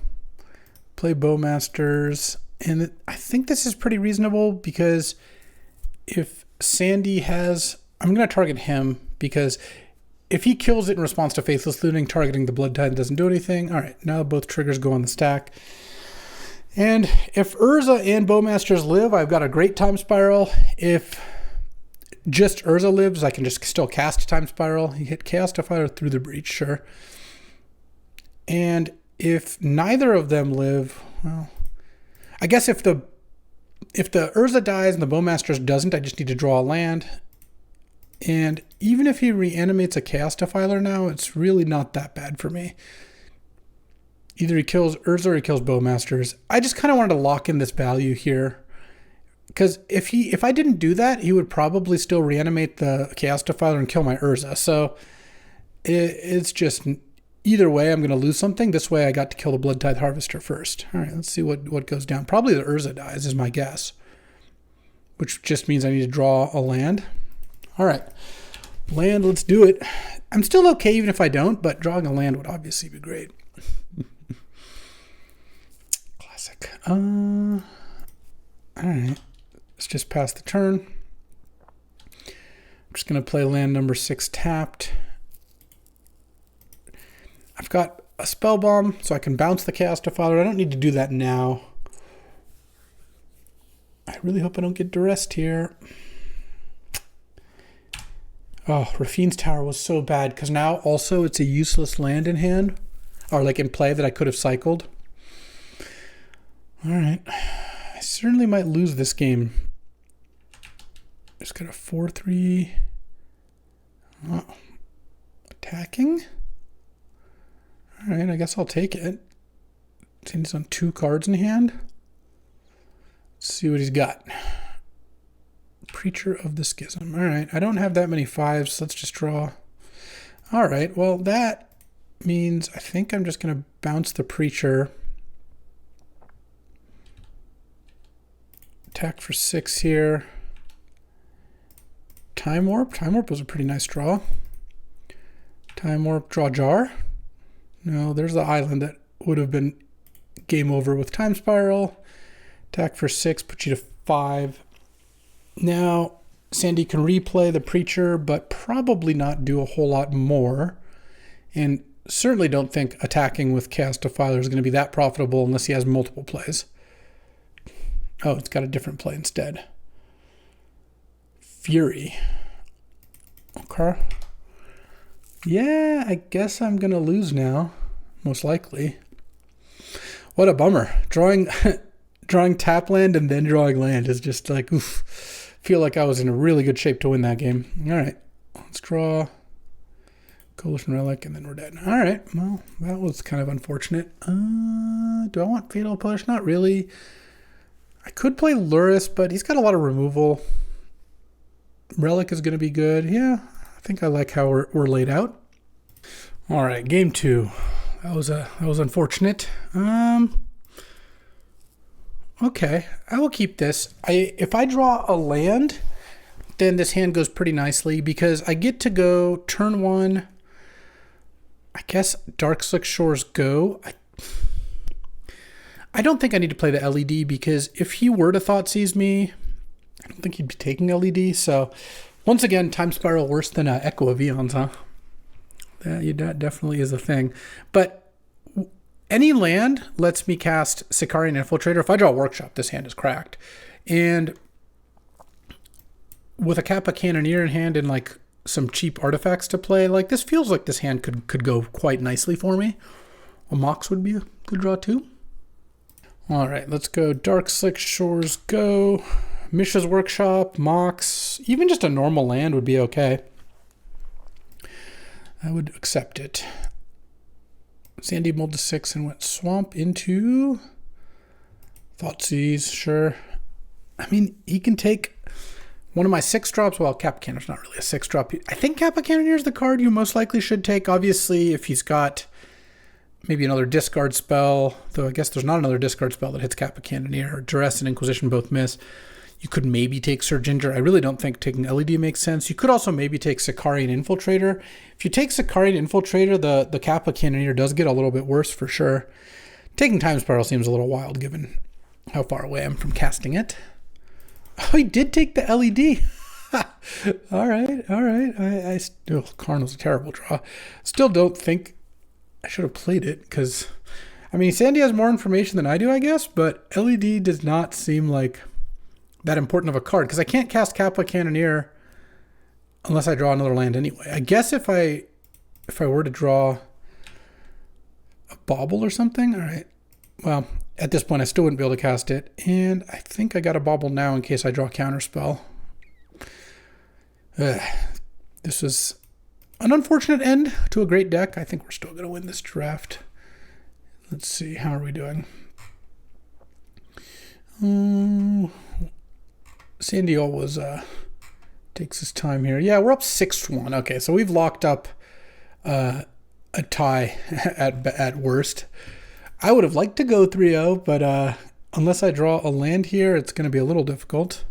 Speaker 1: Play Bowmasters. And I think this is pretty reasonable because if Sandy has... I'm going to target him because if he kills it in response to Faithless Looting, targeting the Blood Titan doesn't do anything. All right, now both triggers go on the stack. And if Urza and Bowmasters live, I've got a great Time Spiral. If just Urza lives, I can just still cast Time Spiral. You hit Chaos Defiler through the breach, sure. And if neither of them live, well, I guess if the Urza dies and the Bowmasters doesn't, I just need to draw a land. And even if he reanimates a Chaos Defiler now, it's really not that bad for me. Either he kills Urza or he kills Bowmasters. I just kind of wanted to lock in this value here. Because if I didn't do that, he would probably still reanimate the Chaos Defiler and kill my Urza. So it's just, either way, I'm going to lose something. This way I got to kill the Blood Tithe Harvester first. All right, let's see what goes down. Probably the Urza dies is my guess. Which just means I need to draw a land. All right, land, let's do it. I'm still okay even if I don't, but drawing a land would obviously be great. Classic. All right, let's just pass the turn. I'm just going to play land number 6 tapped. I've got a Spell Bomb, so I can bounce the Chaos Defiler. I don't need to do that now. I really hope I don't get duressed here. Oh, Rafine's Tower was so bad because now also it's a useless land in hand, or like in play that I could have cycled. All right, I certainly might lose this game. Just got a 4-3. Oh. Attacking. All right, I guess I'll take it. He's on 2 cards in hand. Let's see what he's got. Preacher of the Schism. All right, I don't have that many 5s, so let's just draw. All right, well, that means I think I'm just going to bounce the Preacher. Attack for 6 here. Time Warp. Time Warp was a pretty nice draw. Time Warp, draw Jar. No, there's the island that would have been game over with Time Spiral. Attack for 6, put you to 5. Now, Sandy can replay the Preacher, but probably not do a whole lot more. And certainly don't think attacking with Chaos Defiler is going to be that profitable unless he has multiple plays. Oh, it's got a different play instead. Fury. Okay. Yeah, I guess I'm going to lose now. Most likely. What a bummer. Drawing tap land and then drawing land is just like, oof. Feel like I was in a really good shape to win that game. All right, let's draw Coalition Relic and then we're dead. All right, well, that was kind of unfortunate. Do I want Fatal Push? Not really. I could play Luris, but he's got a lot of removal. Relic is going to be good. Yeah, I think I like how we're laid out. All right, game 2. That was unfortunate. Okay, I will keep this. If I draw a land, then this hand goes pretty nicely because I get to go turn 1. I guess Dark Slick Shores go. I don't think I need to play the LED because if he were to Thoughtseize me, I don't think he'd be taking LED. So once again, Time Spiral worse than Echo of Eons, huh? That definitely is a thing. But any land lets me cast Sicarian Infiltrator. If I draw Workshop, this hand is cracked. And with a Kappa Cannoneer in hand and like some cheap artifacts to play, like this feels like this hand could go quite nicely for me. A Mox would be a good draw too. All right, let's go Dark Slick Shores, go. Mishra's Workshop, Mox, even just a normal land would be okay. I would accept it. Sandy mulled to 6 and went Swamp into Thoughtseize, sure. I mean, he can take one of my 6 drops. Well, Kappa Cannoneer's not really a 6 drop. I think Kappa Cannoneer is the card you most likely should take. Obviously, if he's got maybe another discard spell, though I guess there's not another discard spell that hits Kappa Cannoneer. Duress and Inquisition both miss. You could maybe take Sir Ginger. I really don't think taking LED makes sense. You could also maybe take Sicarian Infiltrator. If you take Sicarian Infiltrator, the Kappa Cannoneer does get a little bit worse for sure. Taking Time Spiral seems a little wild given how far away I am from casting it. Oh, he did take the LED. All right, all right. I still, Karn was a terrible draw. Still don't think I should have played it because, I mean, Sandy has more information than I do, I guess, but LED does not seem like that important of a card because I can't cast Kappa Cannoneer unless I draw another land anyway. I guess if I were to draw a Bauble or something, all right. Well, at this point, I still wouldn't be able to cast it, and I think I got a Bauble now in case I draw Counterspell. This was an unfortunate end to a great deck. I think we're still going to win this draft. Let's see. How are we doing? Sandy always takes his time here. Yeah, we're up 6-1. Okay, so we've locked up a tie at worst. I would have liked to go 3-0, but unless I draw a land here, it's going to be a little difficult.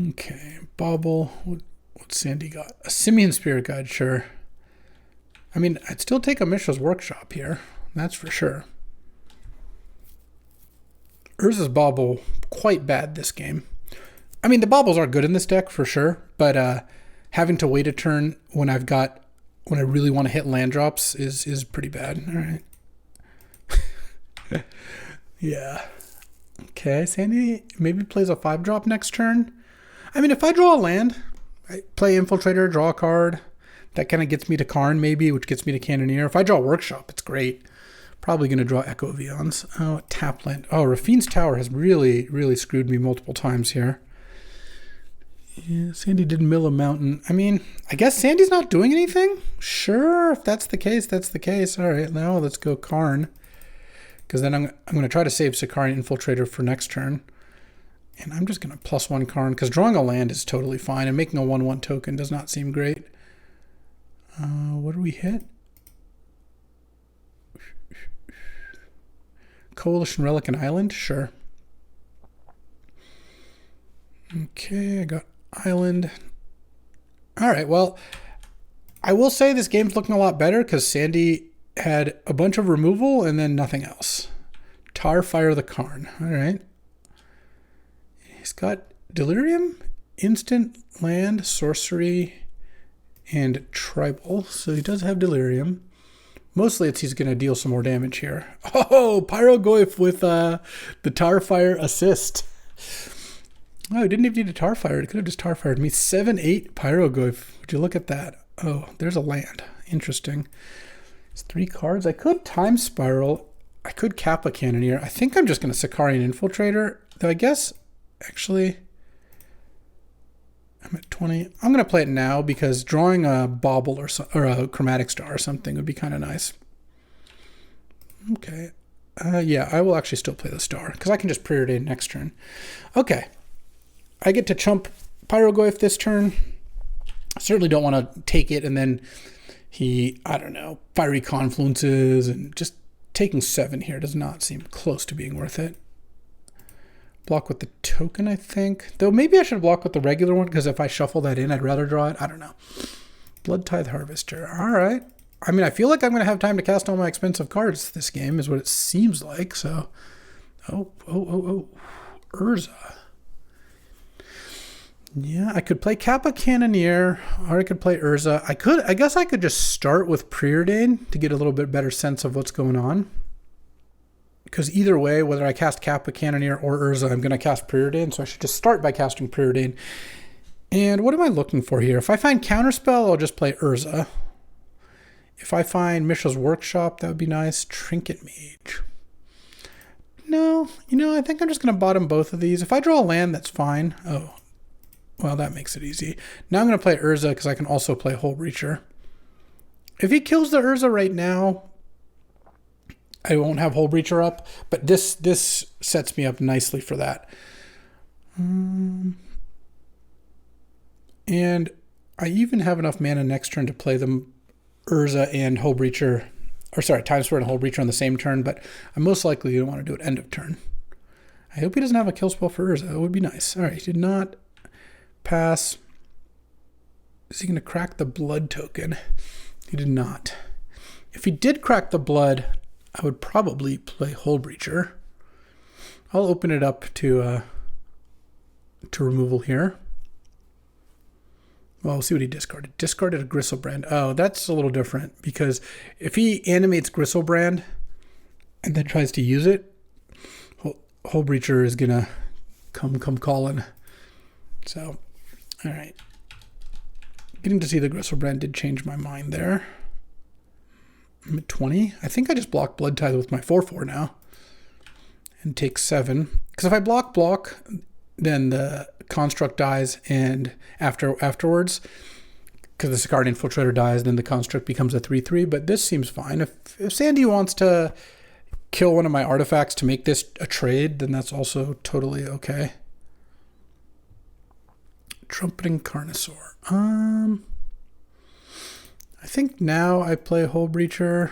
Speaker 1: Okay, Bauble. What Sandy got? A Simian Spirit Guide, sure. I mean, I'd still take a Mishra's Workshop here. That's for sure. Urza's Bauble, quite bad this game. I mean, the Baubles are good in this deck for sure, but having to wait a turn when I really want to hit land drops is pretty bad. All right. Yeah. Okay, Sandy maybe plays a 5-drop next turn. I mean, if I draw a land, I play Infiltrator, draw a card. That kind of gets me to Karn, maybe, which gets me to Cannoneer. If I draw Workshop, it's great. Probably going to draw Echo Vions. Oh, tap land. Oh, Rafine's Tower has really, really screwed me multiple times here. Yeah, Sandy did mill a mountain. I mean, I guess Sandy's not doing anything? Sure, if that's the case, that's the case. All right, now let's go Karn. Because then I'm going to try to save Sakari Infiltrator for next turn. And I'm just going to +1 Karn, because drawing a land is totally fine, and making a 1/1 token does not seem great. What do we hit? Coalition Relic and Island? Sure. Okay, I got Island. All right, well, I will say this game's looking a lot better because Sandy had a bunch of removal and then nothing else. Tarfire the Karn. All right. He's got Delirium, Instant, Land, Sorcery, and Tribal. So he does have Delirium. Mostly it's he's going to deal some more damage here. Oh, Pyrogoyf with the Tarfire assist. Oh, it didn't even need a Tarfire. It could have just Tarfired me. 7/8 Pyrogoyf. Would you look at that? Oh, there's a land. Interesting. It's 3 cards. I could Time Spiral. I could Kappa Cannoneer. I think I'm just going to Sakarian Infiltrator. Though I guess, actually, I'm at 20. I'm going to play it now because drawing a Bauble or a Chromatic Star or something would be kind of nice. Okay. Yeah, I will actually still play the Star because I can just preordain next turn. Okay. I get to chump Pyrogoyf this turn. I certainly don't want to take it and then I don't know, Fiery Confluences, and just taking 7 here does not seem close to being worth it. Block with the token, I think. Though maybe I should block with the regular one, because if I shuffle that in, I'd rather draw it. I don't know. Blood Tithe Harvester. All right. I mean, I feel like I'm going to have time to cast all my expensive cards this game, is what it seems like. So, Urza. Yeah, I could play Kappa Cannoneer, or I could play Urza. I guess I could just start with Preordain to get a little bit better sense of what's going on. Because either way, whether I cast Kappa Cannoneer or Urza, I'm going to cast Preordain, so I should just start by casting Preordain. And what am I looking for here? If I find Counterspell, I'll just play Urza. If I find Mishra's Workshop, that would be nice. Trinket Mage. No, I think I'm just going to bottom both of these. If I draw a land, that's fine. Oh, well, that makes it easy. Now I'm going to play Urza because I can also play Hullbreacher. If he kills the Urza right now, I won't have Hullbreacher up, but this sets me up nicely for that. And I even have enough mana next turn to play them Urza and Hullbreacher, or sorry, Time Spirit and Hullbreacher on the same turn, but I'm most likely going to want to do it end of turn. I hope he doesn't have a kill spell for Urza. It would be nice. All right, he did not pass. Is he going to crack the blood token? He did not. If he did crack the blood, I would probably play Hullbreacher. I'll open it up to to removal here. Well, we'll see what he discarded. Discarded a Gristlebrand. Oh, that's a little different because if he animates Gristlebrand and then tries to use it, Hullbreacher is gonna come calling. So, all right. Getting to see the Gristlebrand did change my mind there. I'm at 20. I think I just block Blood Tithe with my 4/4 now and take 7. Because if I block, then the construct dies, and afterwards, because the Sicard Infiltrator dies, then the construct becomes a 3/3. But this seems fine. If Sandy wants to kill one of my artifacts to make this a trade, then that's also totally okay. Trumpeting Carnosaur. I think now I play Hullbreacher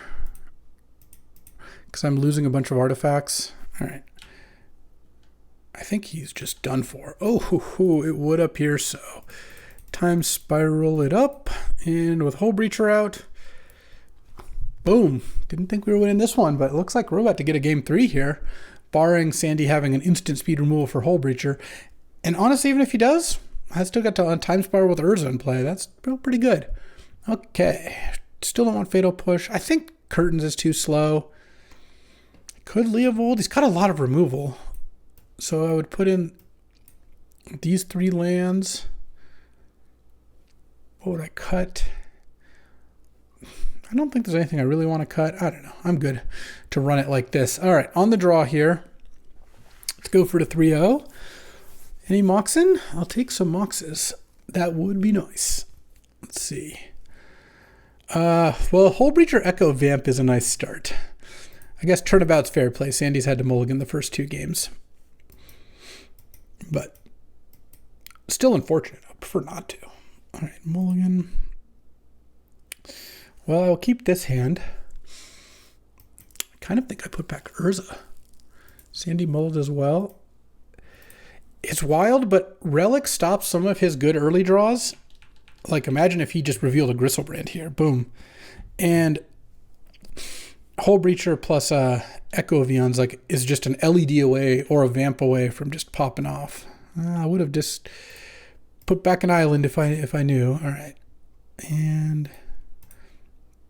Speaker 1: because I'm losing a bunch of artifacts. All right. I think he's just done for. Oh, it would appear so. Time Spiral it up, and with Hullbreacher out, boom. Didn't think we were winning this one, but it looks like we're about to get a game 3 here, barring Sandy having an instant speed removal for Hullbreacher. And honestly, even if he does, I still got to Time Spiral with Urza in play. That's pretty good. Okay. Still don't want Fatal Push. I think Curtains is too slow. Could Leovold. He's got a lot of removal. So I would put in these 3 lands. What would I cut? I don't think there's anything I really want to cut. I don't know. I'm good to run it like this. All right, on the draw here. Let's go for the 3-0. Any Moxen? I'll take some Moxes. That would be nice. Let's see. Well, Hullbreacher Echo Vamp is a nice start. I guess turnabout's fair play. Sandy's had to mulligan the first 2 games. But still unfortunate. I prefer not to. All right, mulligan. Well, I'll keep this hand. I kind of think I put back Urza. Sandy mulled as well. It's wild, but Relic stops some of his good early draws. Like, imagine if he just revealed a Gristlebrand here. Boom. And Hullbreacher plus Echo Vion's like is just an LED away or a Vamp away from just popping off. I would have just put back an island if I knew. All right. And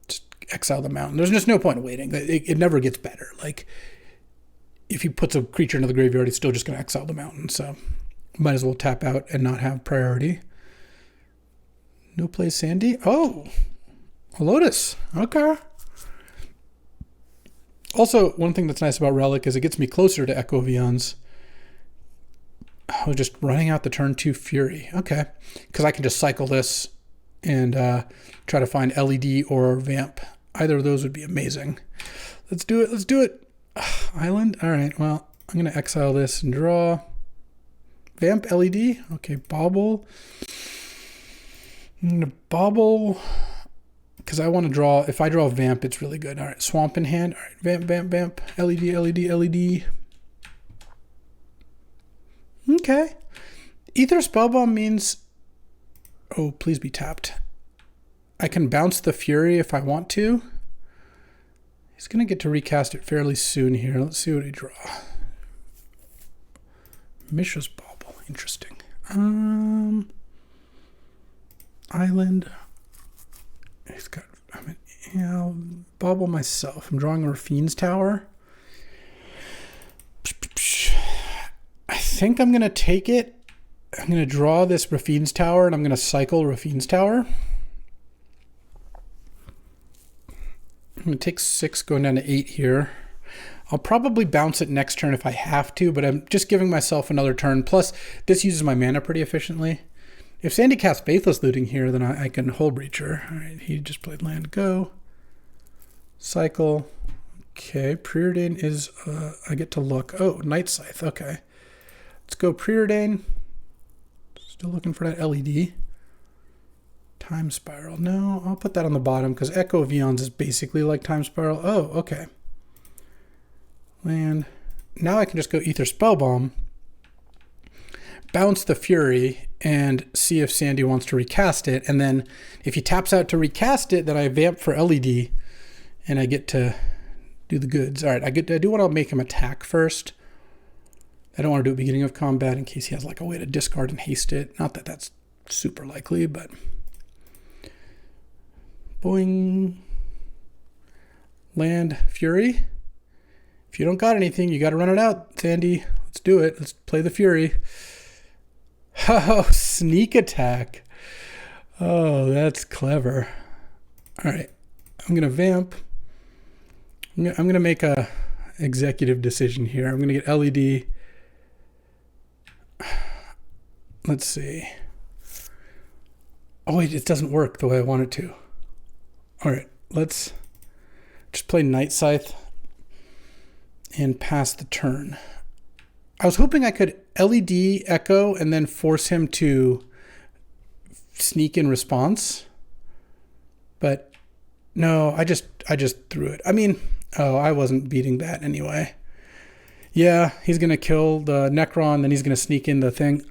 Speaker 1: just exile the mountain. There's just no point in waiting. It never gets better. Like, if he puts a creature into the graveyard, he's still just going to exile the mountain. So might as well tap out and not have priority. No play Sandy. Oh, a Lotus. Okay. Also, one thing that's nice about Relic is it gets me closer to Echo Vion's. Oh, just running out the turn 2 Fury. Okay. Because I can just cycle this and try to find LED or Vamp. Either of those would be amazing. Let's do it. Let's do it. Island. All right. Well, I'm going to exile this and draw. Vamp LED. Okay. Bobble. I'm going to bobble because I want to draw. If I draw Vamp, it's really good. All right. Swamp in hand. All right. Vamp, Vamp, Vamp. LED, LED, LED. Okay. Ether Spellbomb means... Oh, please be tapped. I can bounce the Fury if I want to. He's going to get to recast it fairly soon here. Let's see what he draw. Mishra's Bauble. Interesting. Island. He's got... I'll bobble myself. I'm drawing a Rafine's Tower. I think I'm going to take it. I'm going to draw this Rafine's Tower, and I'm going to cycle Rafine's Tower. I'm going to take 6, going down to 8 here. I'll probably bounce it next turn if I have to, but I'm just giving myself another turn. Plus, this uses my mana pretty efficiently. If Sandy casts Faithless Looting here, then I can Hullbreacher. All right, he just played land. Go. Cycle. Okay, Preordain is... I get to look. Oh, Night Scythe. Okay. Let's go Preordain. Still looking for that LED. Time Spiral. No, I'll put that on the bottom because Echo Vion's is basically like Time Spiral. Oh, okay. Land. Now I can just go Ether Spellbomb, bounce the Fury, and see if Sandy wants to recast it. And then if he taps out to recast it, then I Vamp for LED, and I get to do the goods. All right, I do want to make him attack first. I don't want to do it beginning of combat in case he has like a way to discard and haste it. Not that that's super likely, but boing. Land Fury. If you don't got anything, you got to run it out, Sandy. Let's do it. Let's play the Fury. Oh, sneak attack. Oh, that's clever. All right. I'm going to vamp. I'm going to make a executive decision here. I'm going to get LED. Let's see. Oh, wait, it doesn't work the way I want it to. All right, let's just play Night Scythe and pass the turn. I was hoping I could LED Echo and then force him to sneak in response. But no, I just threw it. I mean, oh, I wasn't beating that anyway. Yeah, he's going to kill the Necron, then he's going to sneak in the thing.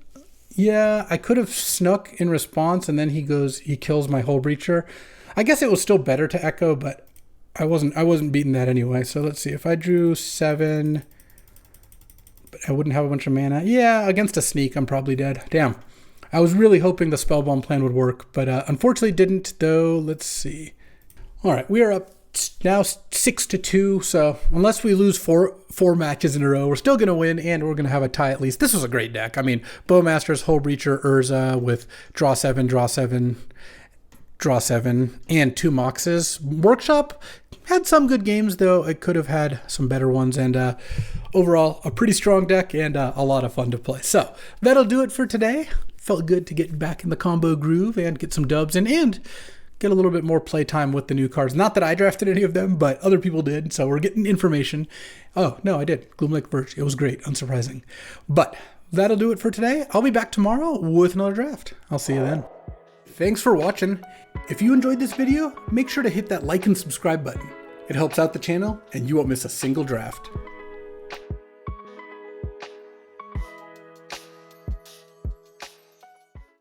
Speaker 1: Yeah, I could have snuck in response, and then he kills my Hullbreacher. I guess it was still better to Echo, but I wasn't beating that anyway. So let's see. If I drew 7, but I wouldn't have a bunch of mana. Yeah, against a sneak, I'm probably dead. Damn. I was really hoping the Spellbomb plan would work, but unfortunately didn't, though. Let's see. All right, we are up now 6-2, so unless we lose four matches in a row, we're still going to win, and we're going to have a tie at least. This was a great deck. I mean, Bowmasters, Hullbreacher, Urza with draw 7, draw 7, draw 7, and 2 Moxes. Workshop had some good games, though. It could have had some better ones, and overall, a pretty strong deck and a lot of fun to play. So that'll do it for today. Felt good to get back in the combo groove and get some dubs in, and get a little bit more playtime with the new cards. Not that I drafted any of them, but other people did, so we're getting information. Oh, no, I did. Gloomlake Birch. It was great, unsurprising. But that'll do it for today. I'll be back tomorrow with another draft. I'll see you then. Thanks for watching. If you enjoyed this video, make sure to hit that like and subscribe button. It helps out the channel, and you won't miss a single draft.